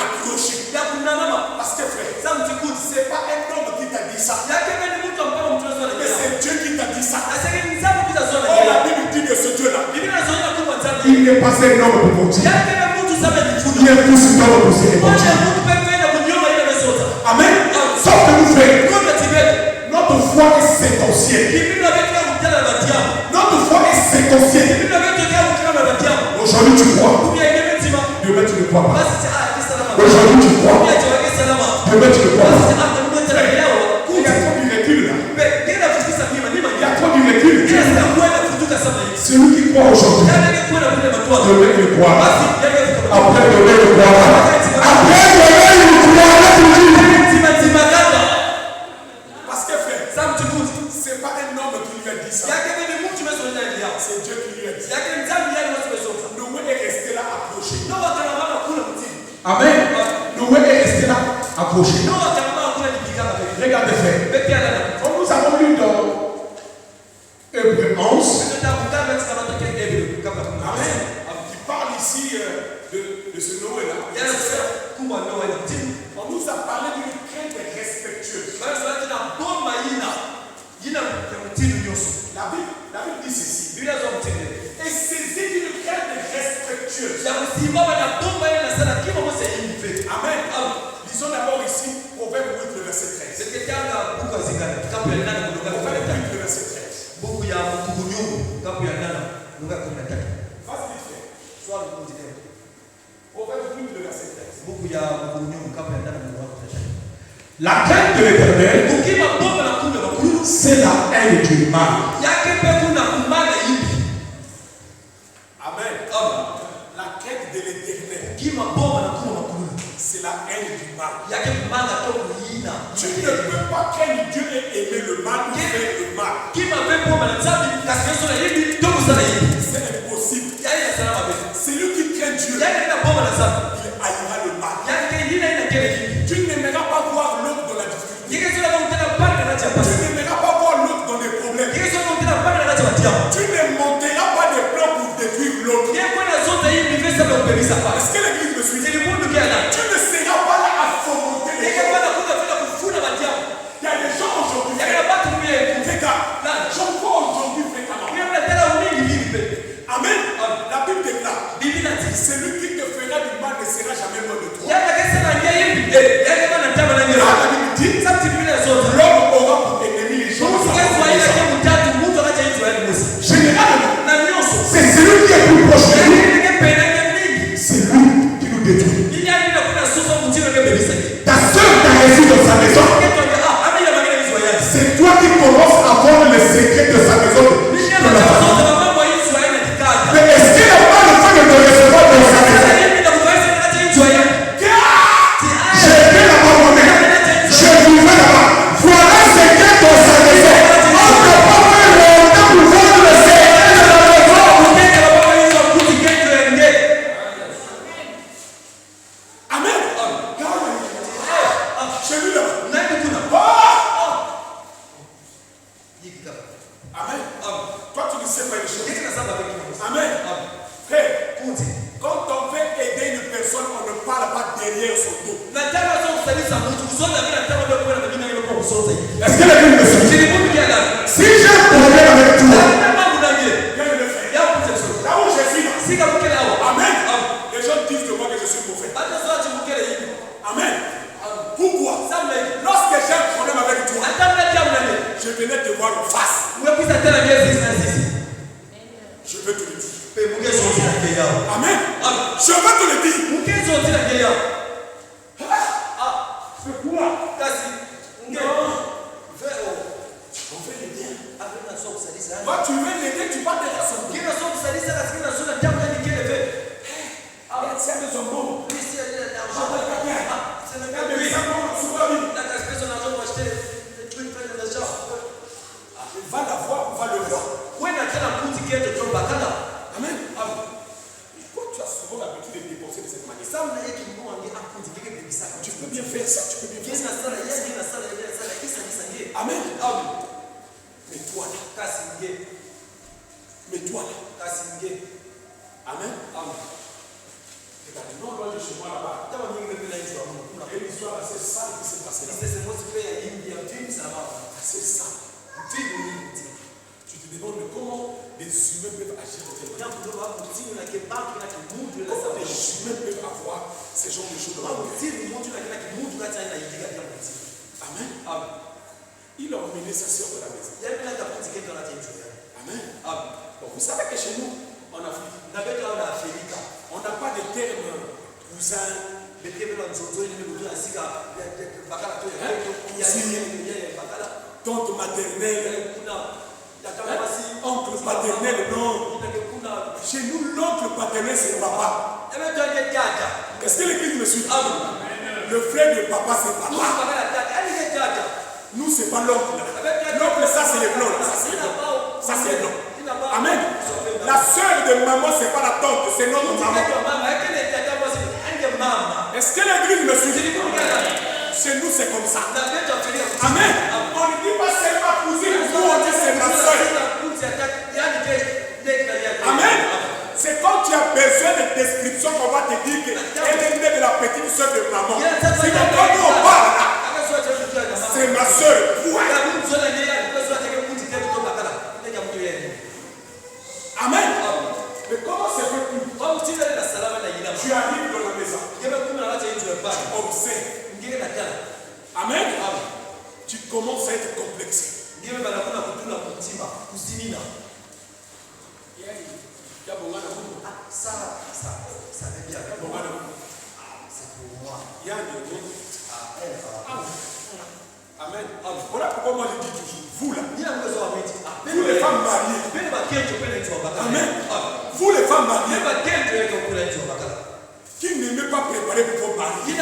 accroché. Parce que frère, c'est pas un homme qui t'a dit ça. Mais c'est Dieu qui t'a dit ça. Oh, la Bible dit de ce Dieu-là. Il n'est pas un homme pour mentir. Il est plus un homme pour se mentir. Amen. Sauf que nous frères, notre foi est séquentielle. Notre foi est séquentielle. Aujourd'hui tu crois. Demain tu ne crois pas. Aujourd'hui tu crois. Demain tu ne crois pas. Il y a trop du recul là. Il y a trop du recul. Celui qui croit aujourd'hui, demain il croit. Après demain il croit. Après demain il croit toujours. Parce que frère, c'est pas un homme qui lui a dit ça. C'est Dieu qui lui a dit. Noé est resté là accroché. Amen. Noé est resté là accroché. Regardez frère. Comme nous avons lu dans Hébreux 11. Amen. Qui parle ici de ce Noé-là. On nous a parlé d'une crainte respectueuse. La Bible dit ceci. Et saisi d'une crainte respectueuse. Amen. Lisons d'abord ici Proverbe 8, le verset 13. Proverbe 8, le verset 13. Vas-y, vite fait. Proverbe 8, le verset 13. La crainte de l'Éternel, c'est la haine du mal. Amen. La quête de l'éternel, c'est la haine du mal. Tu ne peux pas craindre Dieu et aimer le mal ou faire le mal. C'est impossible. Celui qui craint Dieu, il haïra le mal. Tu n'aimeras pas voir l'autre dans la difficulté. Tu n'aimeras pas voir l'autre dans des problèmes. Tu ne monteras pas des plans pour détruire l'autre. Est-ce que l'église me suit? Tu ne seras pas là à fomenter les gens. Il y a des gens aujourd'hui. Regarde, j'en vois aujourd'hui fréquemment. Amen. La Bible déclare, celui qui te fera du mal ne sera jamais loin de toi. La Bible dit, l'homme aura pour ennemi les gens. Généralement, c'est celui qui est plus proche de nous. C'est lui qui nous détruit. Ta soeur t'a reçu dans sa maison. C'est toi qui commences à voir le secret de sa maison. Mais est-ce qu'il n'a pas le fait de te recevoir dans sa maison? J'ai été là-bas moi-même. Je vivais là-bas. Voilà ce qu'il y a dans sa maison. On ne peut pas faire longtemps pour voir le secret de la maison. Amen. Chez lui là. Amen. Toi tu ne sais pas les choses. Amen. Frère, quand on veut aider une personne, on ne parle pas derrière son dos. Est-ce que la Bible me suit? Si j'ai un problème avec toi, Viens de le faire. Là où je suis là. Amen. Les gens disent de moi que je suis prophète. Amen. Pourquoi? Lorsque j'ai un problème avec toi, je venais te voir en face. Je veux te le dire. Amen. Je veux te le dire. C'est quoi? On fait le bien. Toi, tu veux keto to bakala. Amen. Quand tu as souvent l'habitude de dépenser de cette manière, Samu na yeki mbo wange akundi keke bebisa. tu peux bien faire ça, tu peux bien faire ça. Kina sala yeye na sala kisa nge. Amen. Amen. Mais toi là, Kasi nge. mais toi là. Kasi nge. Amen. Amen. Regarde, non loin de chez moi là-bas. Kama mingi mbele yetu hapo. Il y a une histoire assez sale qui s'est passée là. Sisi mosi pe ya India mtini sana. Assez sale. Mtini ni mtini. Tu te demandes mais comment des humains peuvent agir de telle manière. Jambo ndo hapo mtini na kebaki na kimundu na Comment des sababu. humains peuvent avoir ces genres de choses dans leur vie. Mtini mtu na kila kimundu kati na yidiga ya mtini. Amen. Amen. Il a emmené sa soeur de la maison. Yaani na tafuti kendo na tenjo. Amen. Amen. Donc vous savez que chez nous, en Afrique, Na beto na Afrika. on n'a pas de terme cousin. Bekebela nzoto ile mtu asika bakala to ya bakala. Tante maternelle, Kuna takama basi oncle paternel, non. kuna Chez nous, l'oncle paternel, c'est papa. ebe tonge tata. Est-ce que l'église me suit? Amen. Le frère de papa, c'est Nous papa. bakala tata, ali ke tata. Nous, c'est pas l'oncle. L'oncle, ça, c'est les blancs. Ça, c'est les blancs. Ça, c'est les blancs. Amen. La soeur de maman, c'est pas la tante, c'est notre maman. Est-ce que l'église me suit? Chez nous, c'est comme ça. Amen. On ne dit pas c'est ma cousine, nous, on dit c'est ma soeur. Amen. C'est quand tu as besoin de description qu'on va te dire qu'elle est née de la petite soeur de maman. C'est quand nous on parle là, c'est ma soeur. Amen. Mais comment c'est fait pour tu arrives dans la maison, tu observes. Amen. Tu commences à être complexé. Amen. Voilà pourquoi moi je dis toujours, vous là, vous les femmes mariées. Amen. Vous les femmes mariées qui n'aimez pas préparer pour vos maris. Je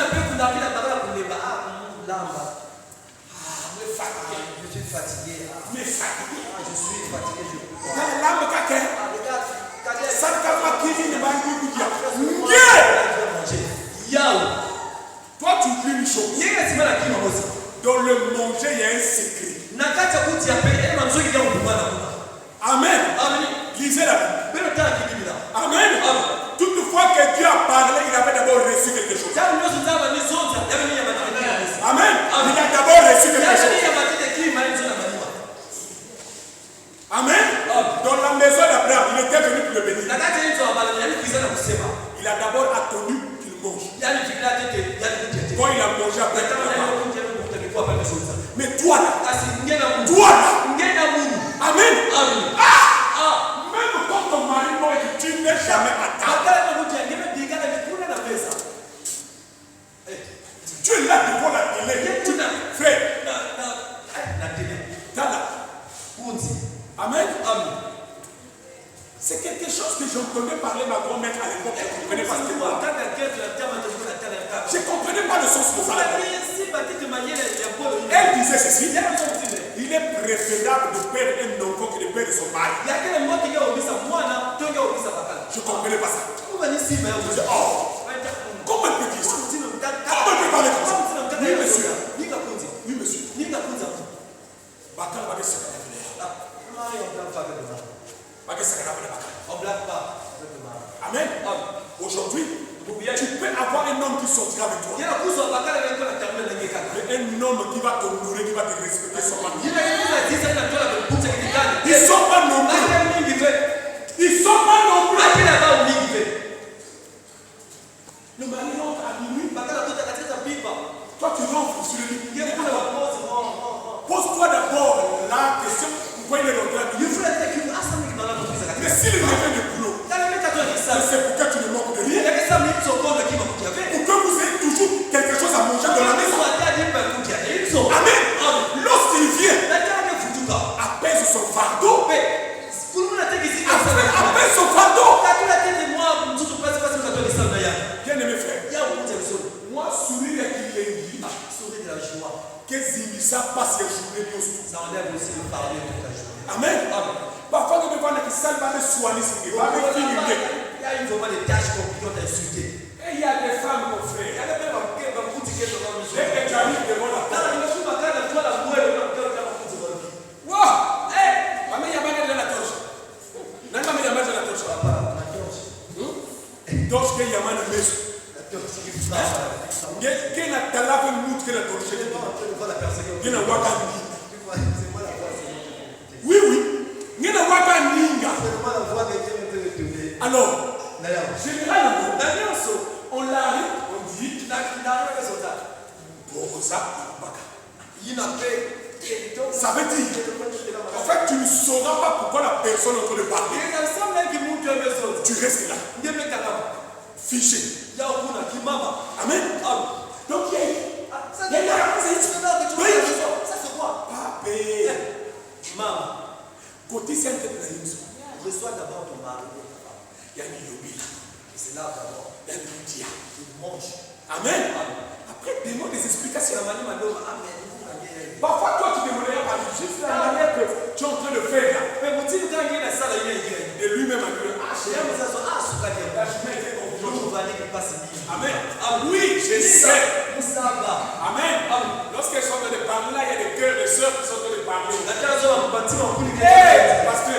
suis fatigué. Mais fatigué. Je suis fatigué. Dans les larmes caquet. Ça ne va pas qui ne va pas toi tu oublies une chose. Dans le manger, il y a un secret. Amen. Lisez la Bible. Amen. Toutefois que Dieu a parlé, il avait d'abord reçu quelque chose. Amen. Il a d'abord reçu quelque chose. Amen. Dans la maison d'Abraham, il était venu pour le bénir. Il a d'abord attendu qu'il mange. Quand il a mangé après, mais toi là, Amen. Même quand ton mari mange, tu n'es jamais à table. Tu es là devant la télé. Frère, Amen. C'est quelque chose que j'entendais parler ma grand-mère à l'époque. Je ne comprenais pas ce que je ne comprenais pas le sens de ça. Elle disait ceci. Il est préférable de perdre un enfant que de perdre son mari. Je ne comprenais pas ça. Je disais, oh, comment elle peut dire ça? Comment elle peut parler comme ça? Oui, monsieur. Oui, monsieur. Bakal bagi sekarang. Amen. Aujourd'hui, tu peux avoir un homme qui sortira avec toi. Mais un homme qui va t'honorer, qui va te respecter son mari. Ils ne sont pas nombreux. Ils ne sont pas nombreux. Le mari rentre à minuit. Toi, tu rentres sur le lit. Pose-toi d'abord la question pourquoi il est rentré à minuit. Mais s'il revient de boulot, c'est pourquoi tu ne manques de rien. Pour que vous ayez toujours quelque chose à manger dans la maison. Amen. Lorsqu'il vient, apaise son fardeau. ça va les soigner, c'est Il y a vraiment des tâches compliquées, on t'a insulté. Et il y a des femmes, mon frère. Il y a même un qui est dans le Dès que tu arrives devant la porte. Wow! Mama ya bana de la torche. Nani mama ya bana de la torche? Torche que yama na meso. Quem na talava muito que na torche. Quem na waka ninga. Oui, oui. Quem na waka ninga. Alors, généralement, on l'arrive, on dit, ça veut dire, en fait, tu ne sauras pas pourquoi la personne est en train de parler. Tu restes là, fiché. Amen. Donc, il y a côté sainte de la reçois d'abord ton mari. il y a une yobila. C'est là d'abord. Il y a une dia. Tu manges. Amen. Après, demande des explications. Amen. Parfois, toi, tu demanderais pas juste la manière que tu es en train de faire là. Mais mon Dieu, quand il y a ça, il y a Et lui-même a dit, ah, je vais ça, Amen. Ah oui, je sais. Amen. Lorsqu'elles sont en train de parler, là, il y a des cœurs de sœurs qui sont en train de parler. Parce que,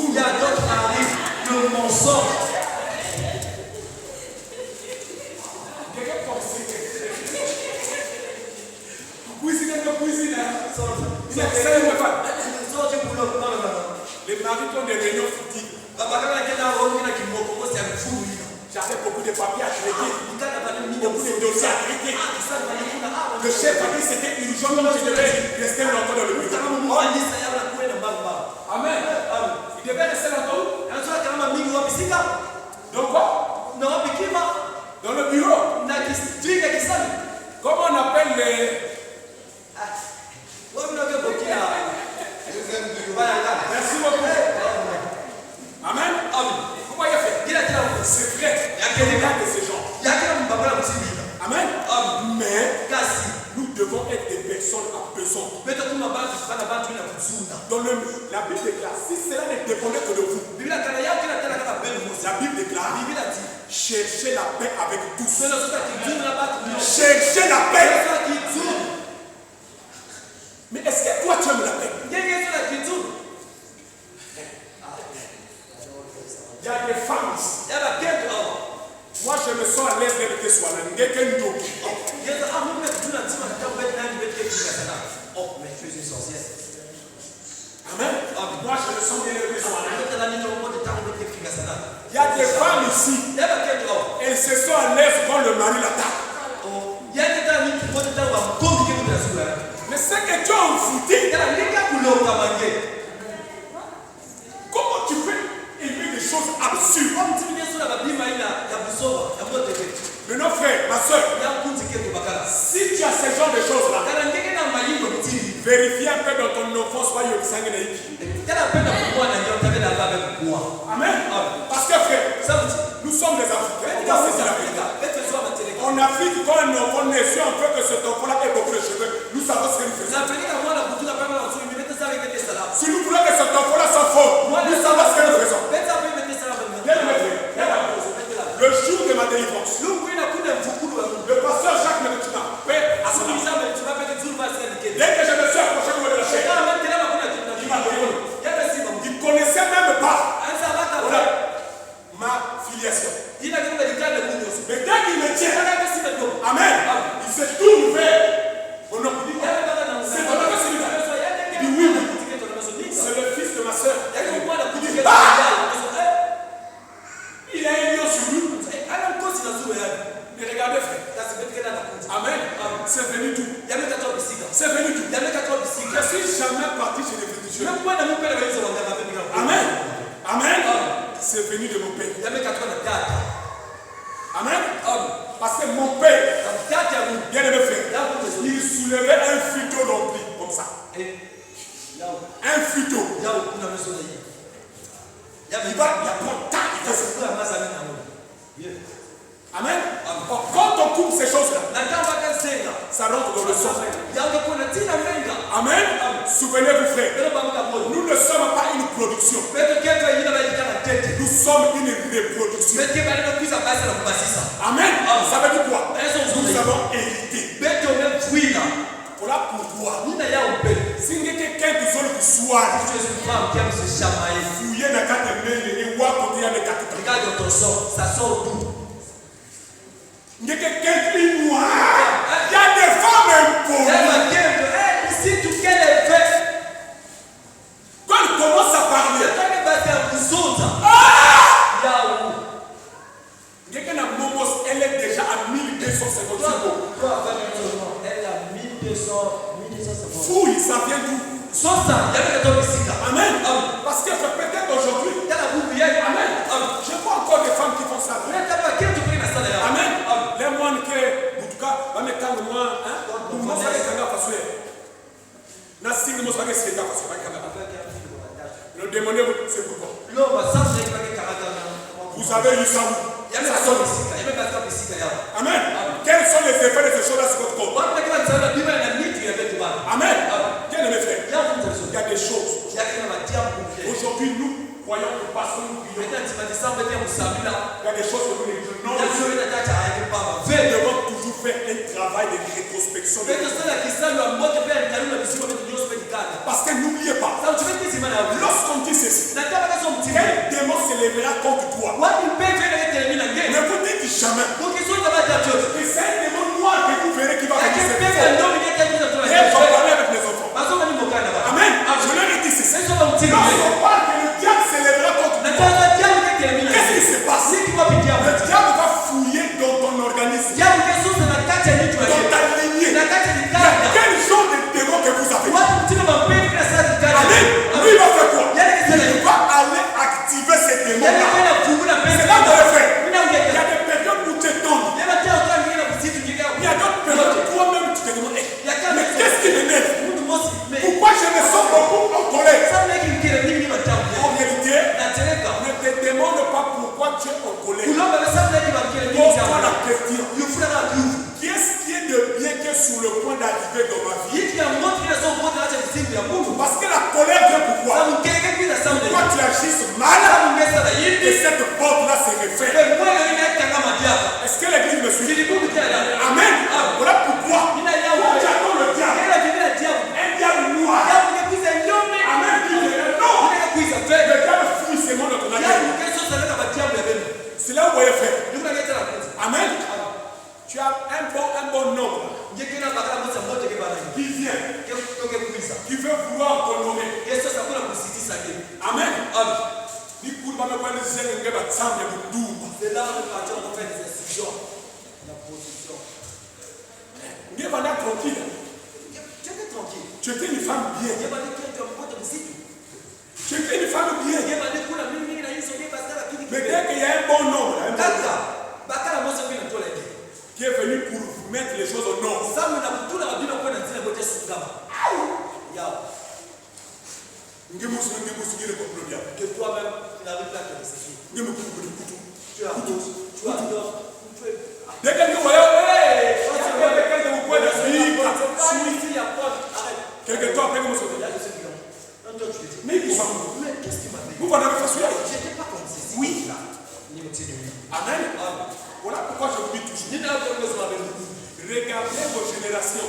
il y a d'autres qui arrivent, le mensonge. Les maris ont des réunions futiles. J'avais beaucoup de papiers à traiter, beaucoup de dossiers à traiter. Le chef a dit que c'était urgent, donc je devais rester longtemps dans le bureau. Amen. Il devait rester longtemps. Donc quoi? Dans le bureau. Comment on appelle les... Merci beaucoup. Amen. Pourquoi il a fait? C'est vrai. Il y a quelqu'un de ces gens. Amen. Mais nous devons être des personnes apaisantes. Dans la Bible déclare, si cela ne dépendait que de vous, la Bible déclare, cherchez la paix avec tous. Cherchez la paix. Mais est-ce que toi tu aimes la paix? Il y a des femmes ici. Moi je me sens à l'aise d'être soit là. Amen. Moi je me sens bien élevé soit là. Il y a des femmes ici. Elles se sont à l'aise quand le mari l'attaque. Mais c'est que tu as enfouté. Comment tu peux aimer des choses absurdes? Maintenant frère, ma soeur, si tu as ce genre de choses là, vérifie un peu dans ton enfance pas Amen. Parce que frère, nous sommes des Africains. En Afrique, quand un enfant naît, si on veut que cet enfant-là ait beaucoup de cheveux, nous savons ce que nous faisons. Si nous voulons que cet enfant-là soit fort, nous savons ce que nous faisons. Le jour de ma délivrance, le pasteur Jacques me dit, dès que je me suis approché de la chair, il ne connaissait même pas ma filiation. Mais dès qu'il me tient, amen, il se tourne vers mon homme. C'est ton homme, il dit oui, c'est le fils de ma soeur. Il dit, il a un lion sur lui. Mais regardez frère. Amen. C'est venu tout. C'est venu tout. Je suis jamais parti chez les féticheurs. Amen. Amen. C'est venu de mon père. Amen. Parce que mon père, bien aimé frère, il soulevait un futeau rempli comme ça. Un futeau. Il va prendre ta. Amen. Quand on coupe ces choses-là, ça rentre dans le sang. Amen. Souvenez-vous frère, nous ne sommes pas production. Mais Nous sommes une reproduction. Amen. Ça veut dire quoi? Nous avons hérité. Voilà pourquoi. Si quelqu'un qui soit le soir, fouiller dans la carte de mail et voir combien il y a de cartes. Regarde ton sang, ça sort d'où? Il y a quelqu'un qui noir. Il y a des femmes imposées. Si tu quel effet? Quand il commence à parler, elle est déjà à 1250 euros. Elle a 1250. Fouille, ça vient d'où? Amen. Parce que peut-être aujourd'hui, amen. Je vois encore des femmes qui font ça. Amen. Les moines qui, en tout cas, va mettre le moins, hein? Le démoniaque, c'est pourquoi? Vous avez eu ça où? Amen. Quels sont les effets de ces choses-là sur votre corps? Amen. Quel est l'effet? Il y a des choses. Aujourd'hui, nous croyons que parce que nous prions, il y a des choses que nous négligeons. Nous devons toujours faire un travail de rétrospection. Parce que n'oubliez pas, lorsqu'on dit ceci, quel démon s'élèvera contre toi? Ne vous dites jamais. Et c'est un démon noir que vous verrez qui va venir. Et je vais parler avec les enfants. Amen. Je leur ai dit ceci. Lorsqu'on parle que le diable s'élèvera contre toi, qu'est-ce qui se passe? Le diable va fouiller dans ton organisme, dans ta lignée. Il y a quel genre de démon que vous avez? Amen. Lui, il va faire quoi? Il va aller activer ces démons-là. C'est là qu'on le fait. Il y a des périodes où tu es tombé. Il y a d'autres périodes où toi-même tu te demandes, mais qu'est-ce qui m'énerve? Pourquoi je me sens beaucoup en colère? En vérité, ne te demande pas pourquoi tu es en colère. Pose-toi la question. Qui est-ce qui est de bien qui est sur le point d'arriver dans ma vie? Parce que la colère vient pourquoi? Pourquoi tu agisses mal? Et cette porte-là se referme. Est-ce que l'église me suit? Amen. Voilà pourquoi. Quand tu attends le diable, un diable noir. Amen. Non. Le diable fouille ses mots dans ton âme. C'est là où vous voyez faire. Amen. Tu as un bon nombre qui vient, qui veut vouloir t'honorer. Amen. C'est là où on fait des institutions. La position. Tu étais tranquille. Tu étais une femme bien. Tu étais une femme bien. Mais dès qu'il y a un bon nombre, qui est venu pour mettre les choses au nord. Que toi-même, tu n'arrives pas à te décider. Tu adores. Dès que nous voyons, quelqu'un toi après comment ça mais qu'est-ce qui m'a dit? Vous m'avez fait souhaiter. J'étais pas comme ceci. Oui. Amen. Voilà pourquoi je vous dis toujours. Regardez vos générations.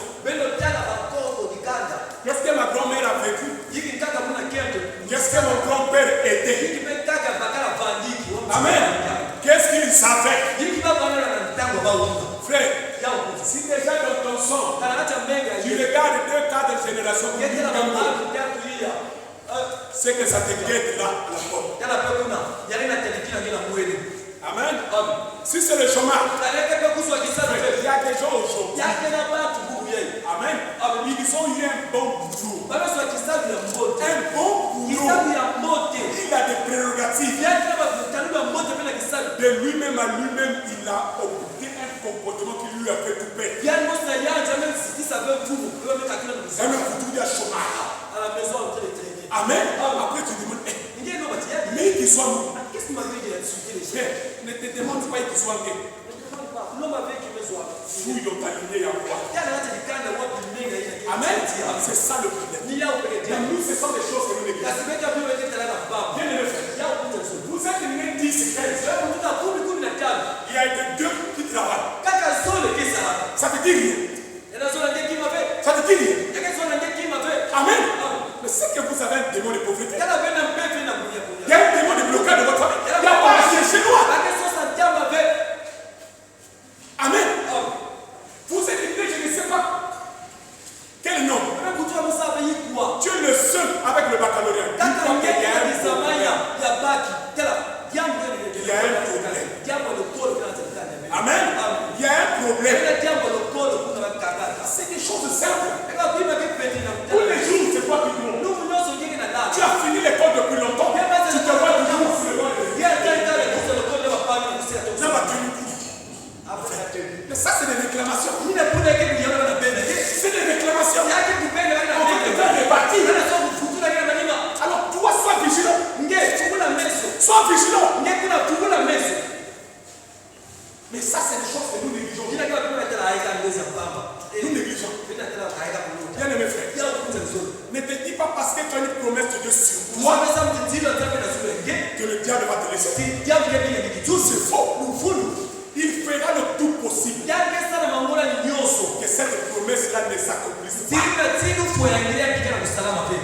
Qu'est-ce que ma grand-mère a vécu? Qu'est-ce que mon grand-père était? Amen. Qu'est-ce qu'il savait? Frère, si déjà dans ton sang, tu regardes 2-4 générations, c'est que ça te guette là, la porte. Amen. Si c'est le chômage, il y a des gens aujourd'hui. Amen. Ils ont eu un bon boulot. Un bon boulot. Il a des prérogatives. De lui-même à lui-même, il a opté un comportement qui lui a fait tout perdre. Même pour tout dire chômage. Amen. Après tu demandes, mais qu'il soit nous. Qu'est-ce que m'a dit d'insulter les gens? Ne te demande pas qu'il soit gay. Fouille dans ta lignée à quoi? Amen. C'est ça le problème. Mais nous, ce sont des choses que nous négligons. Sois vigilant. Ngekuna tukula meso. Mais ça, c'est des choses que nous négligeons. Ila kwa kuna tela aika ngeza pamba. Nous négligeons. Bila tela aika kulo. Bien aimé frère. Ya kukunza nzuri. Ne te dis pas parce que tu as une promesse de Dieu sur toi Moi pesa mtitilo nzake na zule nge. que le diable va te laisser. Diable ngeke ni Tout kitu. c'est faux. Nous voulons. Il fera le tout possible Ya kesa na mangola ni nyoso. que cette promesse-là ne s'accomplisse pas. Tina tinu fuyangilia kikana kusalama pe.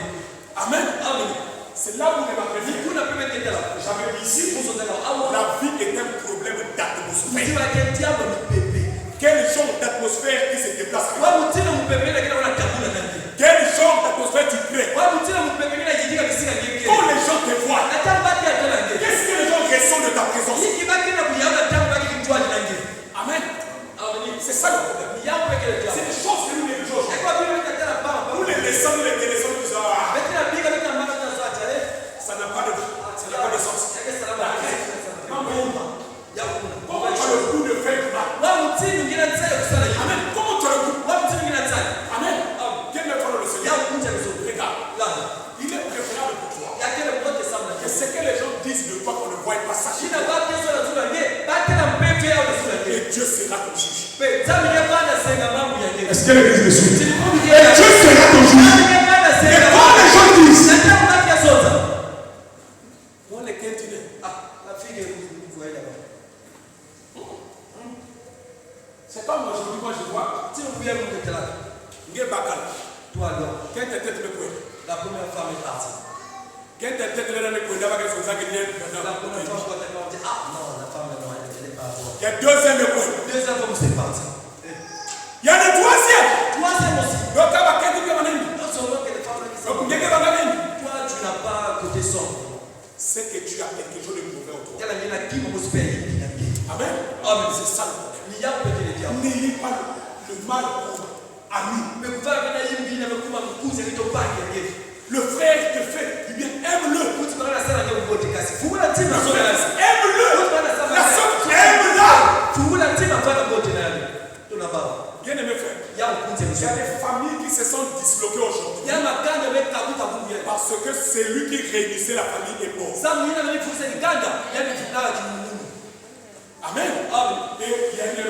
Amen. Amen. C'est là où on m'a prévenu. Kuna pepe tetela. J'avais dit ici, Muso tela awa. la vie est un problème d'atmosphère. Mtiwa ke diable ni pepe. Quel genre d'atmosphère qui se déplace? Wa mutino mupepe na kila wana tabula nani. Quel genre d'atmosphère tu crées? Wa mutino mupepe na yidika kisika ngeke. Quand les gens te voient, Atambaki atela ngeke. qu'est-ce que les gens ressentent de ta présence? Yiki baki na kuyaba tambaki kinjwa nani. Amen. Amen. C'est ça le problème. Yapo peke le C'est diable. des choses que nous négligeons. Ekwa bibi tetela pamba. Nous les laissons, nous les délaissons, nous disons, ah, Betila biga bita mama na so atale. ça n'a pas de sens. Yake salama. Mambo. Yakuna. Comment tu as le goût de faire du mal? Wa mutino ngina tsaya kusala yiki. Amen. Comment tu as le goût? Wa mutino ngina tsaya. Amen. Quel est le Seigneur? Yakunja biso. Regarde, La. il est préférable pour toi Yakele mwote samna. que ce que les gens disent de toi qu'on ne voit pas ça. Shina baki so na zula nge. Batela mpepe ya zula nge. Et Dieu sera ton juge. Pe zamu ya bana senga mambo ya nge. Est-ce que l'église me suit? Tilikundi Et Dieu sera ton juge. Zamu ya bana Et senga. quand les gens disent, Natamu baki ya sota. On les quintine. Ah, nafike kuenda baba. C'est comme aujourd'hui, moi je vois. Tino kuya mketela. Nge bakal. Toi alors, Quand ta tête me couille. la première femme est partie. Quand ta tête me couille, d'abord qu'elle se fasse gagner. La première femme quand elle m'a dit ah non, la femme non, elle est pas bonne. Il y a deuxième me couille. Deuxième femme c'est parti. Il y a le troisième. Troisième aussi. Donc, à ma quête, il y a un ami. Non seulement que les femmes qui sont Donc, il y a un ami. toi tu n'as pas côté sombre. C'est que tu as quelque chose de mauvais en toi. Yala ngena kimo musipeli binange. Amen. Amen. C'est ça le problème. Ni yapo peke le diable. N'ayez pas le mal comme ami. Mekuvaa kana yimbi na mekuma mkuze kito baki yake. Le frère te fait du bien, aime-le. Kuti bana sana ndio ngote kasi. Fungula tima zote kasi. Aime-le. Kuti bana sana. La sœur, aime-la. Fungula tima bana ngote na yale. Tuna baba. Bien aimé frère. Ya mkunze Il y a mzuri. des familles qui se sont disloquées aujourd'hui. Ya maganda mekabuka bunye. Parce que celui qui réunissait la famille est mort. Zamu yina na mfuze ni ganda. Yani tunala kimungu. Amen. Amen. Et il y a une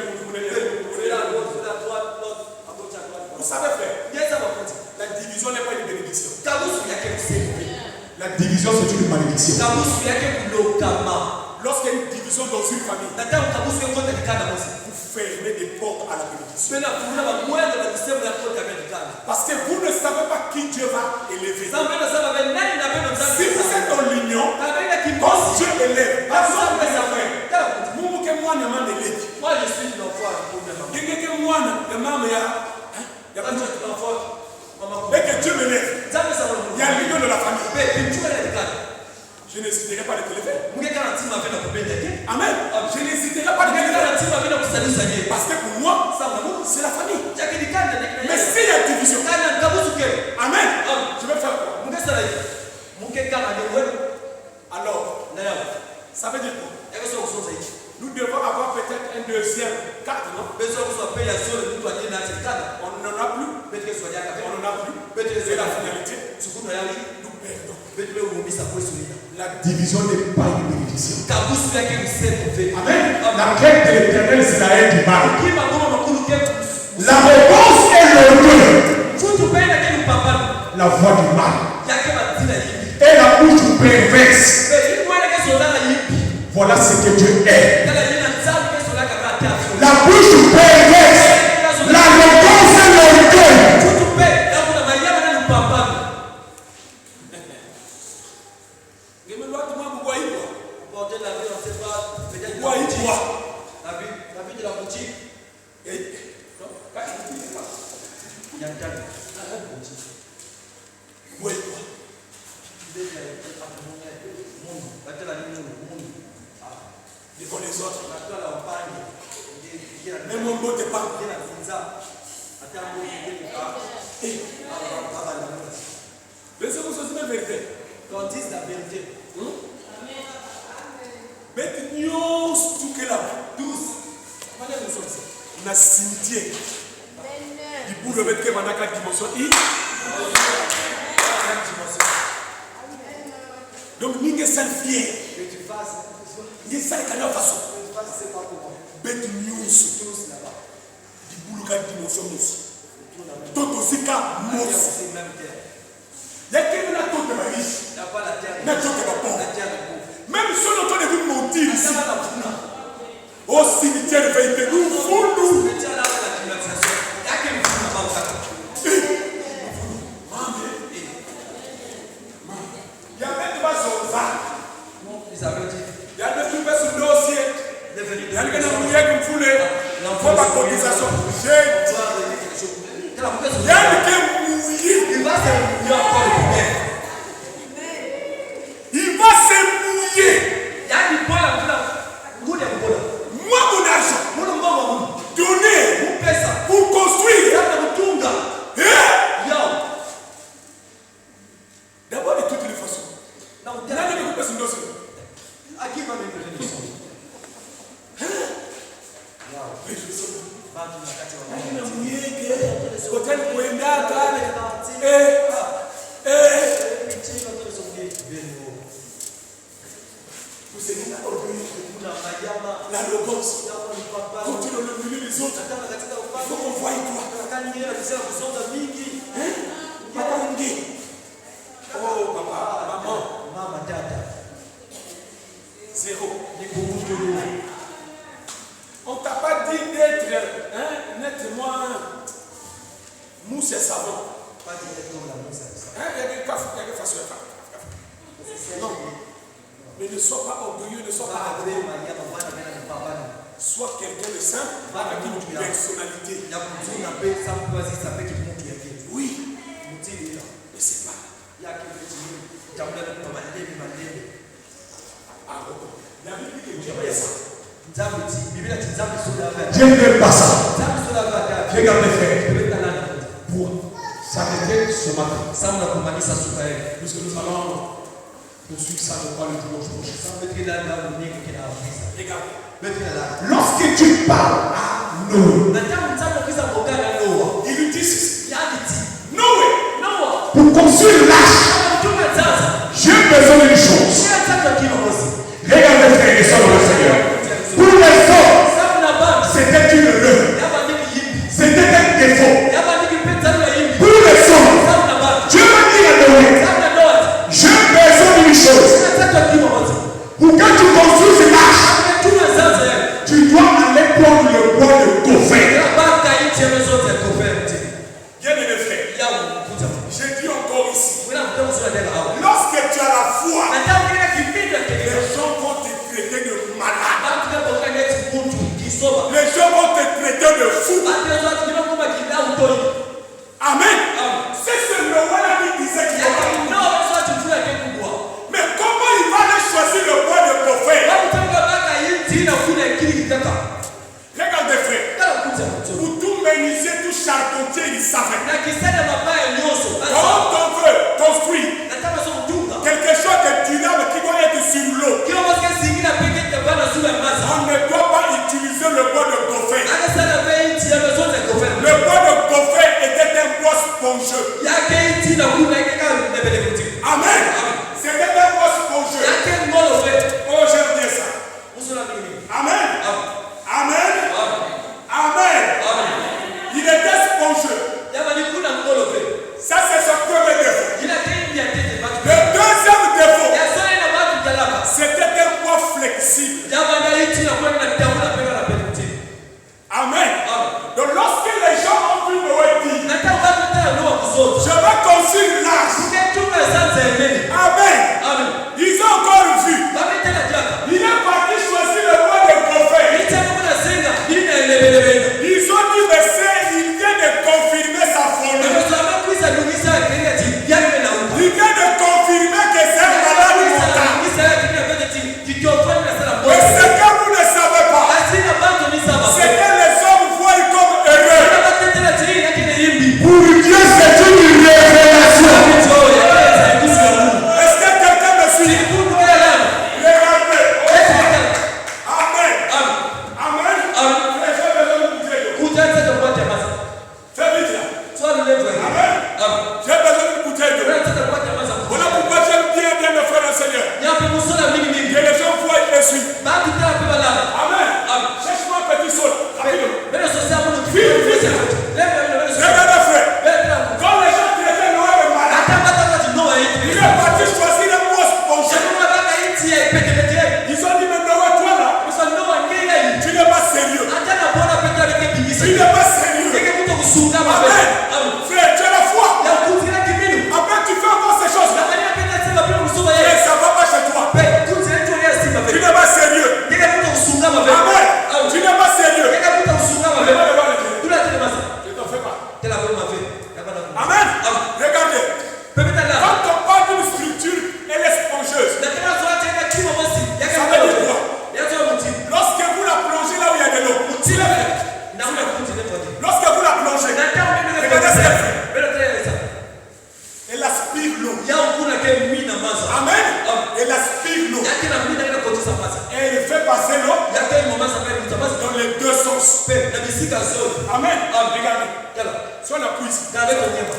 vous savez frère, Yesa bakuti. la division n'est pas une bénédiction. Kabusu yake kusema. la division c'est une malédiction. Kabusu yake kulokama. Lorsqu'il y a une division dans une famille, Nataka kabusu yako ndikana basi. vous fermez des portes à la bénédiction. Sipenda kuona mamwenda na kusema ya kote Amerikani. Parce que vous ne savez pas qui Dieu va élever. Sasa mbona sasa baba nani na baba mzazi? Si vous êtes dans l'union, Kabaina quand kimosi. Dieu élève, Sasa personne ne pesa sait. wewe. Mungu ke mwana ya mama élève. Moi je suis l'enfant pour mes mamans. Ngenge ke mwana ya mama ya Quand tu es l'enfant, maman. et que Dieu m'élève. Zamu sana Il y a l'union de la famille. Be bichwa na dikana. Je n'hésiterai pas de te lever. Munge kana tima vena kupenda yake. Amen. Je n'hésiterai pas de te Munge lever. kana tima vena kusalisa yeye. Parce que pour moi, Sasa Mungu c'est la famille. yake dikana na Mais s'il y a division, kana kabusu ke. Amen. Je vais faire quoi? Munge sana yeye. Munge kana ni wewe. Alors, Na yao. ça veut dire quoi? Yake sio kusonza hichi. Nous devons avoir peut-être un deuxième carte, non? Bezo kuswa pe ya zone mtu ajina atikana. On n'en a plus. Betike swa yaka. On n'en a plus. Betike C'est swa la yaka. finalité. Sukuno yali. Nous perdons. Betike umbisa kwesu ina. La division n'est pas une bénédiction. Kabusu yake msemo ve. Amen. La quête de l'éternel Israël du mal. Kima ngoma makulu ke. L'arrogance et l'orgueil. Futu penda ke mpapa. La voix du mal. Yake matina yibi. Et la bouche perverse. Be imwana ke sodala yibi. Voilà ce que Dieu est. Kala yina nzamu ke sodala kaka tafu. La bouche perverse. L'arrogance et l'orgueil. Futu pe yakuna mayama na mpapa. Ngemelwa tu mwa bugwa hivyo. Porte la vie on sait pas peut-être Bugwa hivyo. la vie de la boutique. Yantani. Bugwa hivyo. Mungu. Batela ni Mungu. Les connaisseurs. Batela upande. Même mon mot n'est pas. Kila zinza. Hata Mungu ngeni ka. Baba na Mungu. Mais c'est pour ça que c'est la vérité. Qu'on dise la vérité. Mais nous, tout que là, tous, na cimetière. Il bout le mettre que manaka dimension I. Donc, nous sommes fiers. ngesalekana faso betu nyonso dibuluka dimension nyonso to tosika mosi yakemi na tote bariche na tote bapauvre même si on entend de mentir ici au cimetière vérité nous fondons il y avait trois zonza il y a des trucs sur le dossier il y a des gens qui voulaient faut pas cotisation il y a des mouillé il va se mouiller moi mon argent donné pour construire d'abord de toutes les façons l'arrogance quand tu dans le milieu des autres il faut qu'on voie toi oh papa maman zéro on t'a pas dit d'être moins mousse et savon il y a des façons de faire non mais ne sois pas orgueilleux, ne sois pas arrogant. Sois quelqu'un de simple avec une personnalité. Oui. Mais c'est pas. La Bible dit que Dieu fait ça. Dieu n'aime pas ça. Regarde mes frères. Pour s'arrêter ce matin. Puisque nous allons poursuivre ça, ne pas le dimanche prochain. Regarde. Lorsque tu parles à Noé, il lui dit ceci. Noé, pour construire l'arche, j'ai besoin d'une chose. Regardez, frères et sœurs dans le Seigneur. Pour les hommes, c'était une erreur. C'était un défaut. Pour les hommes, Dieu m'a dit à Noé, j'ai besoin d'une chose. Pour que tu construises l'arche, tu dois aller prendre le bois de Gopher. Bien aimé frère, j'ai dit encore ici, lorsque tu as la foi, les gens vont te traiter de malade. Les gens vont te traiter de fou. Amen. C'est ce Noël qui disait qu'il va. Mais comment il va aller choisir le bois de Gopher? Regardez frère, pour tout menuisier, tout charpentier, il savait. Quand on veut construire quelque chose de durable qui doit être sur l'eau, on ne doit pas utiliser le bois de Gopher. Le bois de Gopher était un bois spongieux. Amen. C'était un bois spongieux. Oh, j'aime bien ça. Amen. Amen. Amen. Il était spongieux. Elle aspire l'eau. yake na mwina ina kotosa maji. Et elle fait passer l'eau Yake ni mama sa pele kutamasa. dans les deux sens. Pe na bisika zote. Amen. Regardez. Yala. Si on appuie ici. Na leo nyema.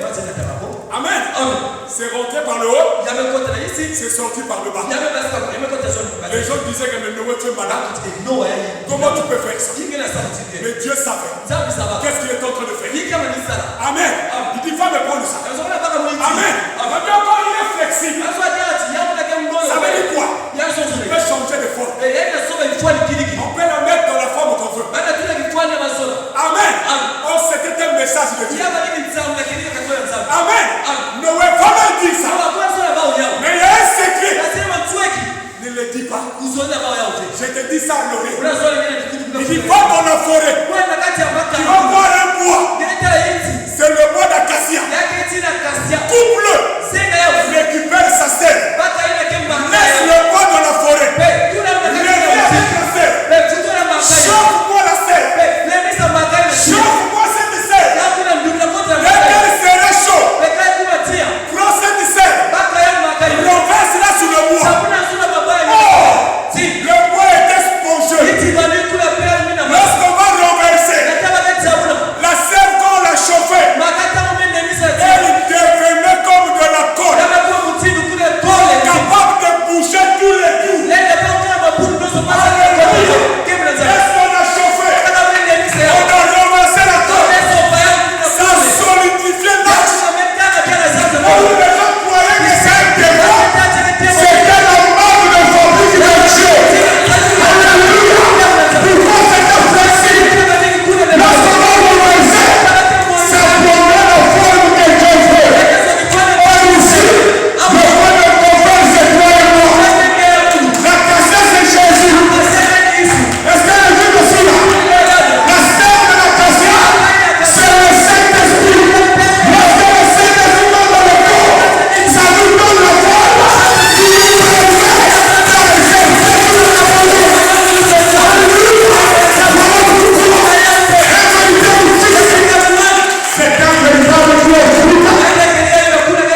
Maji na tarabo. Amen. Amen. C'est rentré par le haut. Yame kota na ici. C'est sorti par le bas. Yame basta kwa yame kota zone. Les gens disaient que mais Noé, tu es malade. No wa yai. Comment tu peux faire ça? Yike na sauti ke. Mais Dieu savait. Zabi saba. Qu'est-ce qu'il est en train de faire? Yike ma ni sala. Amen. Il dit, va me prendre ça. Azola baka mwiti. Amen. Maintenant, il est flexible. Azola jati yamu na kemu ngoyo. Ça veut dire quoi? Yaso Il zone. peut changer de forme. Yake soba kichwani kiliki. On peut la mettre dans la forme qu'on veut. Bana tuna kichwani ya masola. Amen. Oh, c'était un message de Dieu. Yaba ni nzamu na kilika kwa nzamu. Amen. Noé, vraiment dire ça. Sawa kwa sola bao yao. Mais il y a un secret. Nasema tweki. Ne le dis pas. Uzona bao yao te. Je te dis ça, Noé. Una sola ngine kikutu. Il dit, va dans la forêt. Kwenda kati ya maka. Tu vas voir un bois. Ngeleta yiti. C'est le bois d'acacia. Yake tina kasia. Coupe-le. Senga yao. Récupère sa sève. Baka ile kemba. Laisse le bois dans la forêt. Pe tuna Reviens avec la sève. Pe tutuna maka. Chauffe-moi la sève. Pe lemisa maka. Chauffe-moi cette sève. Yakuna mdumna kota Dès maka. qu'elle sera chaude, Pe kai kuma tia. prends cette sève. Baka ya maka. Renverse-la sur le bois. Sabuna suna mabaya. Oh! Si. Le bois était spongieux. Iti bali kula pe mina maka. Lorsqu'on va renverser, Nataka kati sabuna. la sève quand on la chauffait, Makata mumende misa. elle devenait comme de la colle, Kama kwa mtindo kule pole. capable de bouger tous les coups. Lenda pa kuna mabudu ndo pasa. Kemla za. Lorsqu'on a chauffé, Kama mende misa. on a renversé la colle. Leso pa yangu. Ça solidifiait l'arche. Ametaka kana sasa. Oh, les gens croyaient que c'est un démon. C'était la marque de fabrique de Dieu. Alléluia. Pourquoi c'était flexible? Lorsqu'on va renverser, ça prenait la forme que Dieu veut. Or ici, le point de converse, c'est toi et moi. La cassette, c'est Jésus. Est-ce que les gens aussi là? La sève de la cassette, c'est le Saint-Esprit. Lorsque le Saint-Esprit va dans le corps, ça nous donne la forme. C'est un véritable Dieu.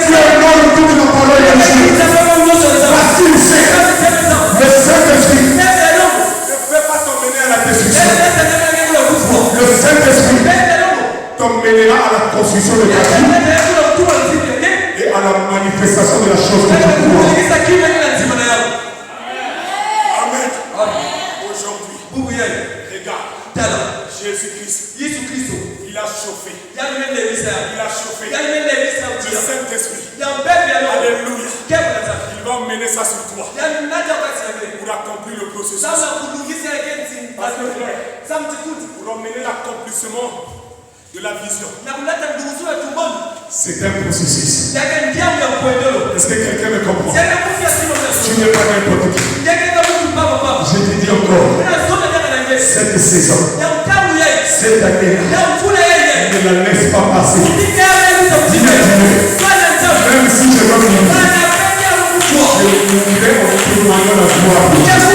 Tu honores toute la parole de Dieu. Parce qu'il sait, le Saint-Esprit ne peut pas t'emmener à la destruction. Le Saint-Esprit t'emmènera à la construction de ta vie et à la manifestation de la chose que tu crois. Amen. Aujourd'hui, regarde, Jésus-Christ, il a chauffé. Il a chauffé. Le Saint-Esprit. Alléluia. Il va emmener ça sur toi pour accomplir le processus. Pour emmener l'accomplissement de la vision. C'est un processus. Est-ce que quelqu'un me comprend? Tu n'es pas n'importe qui. Je te dis encore, cette saison, cette année-là, ne la laisse pas passer. Même si je vais mourir, je mourrai en témoignant la gloire de Dieu.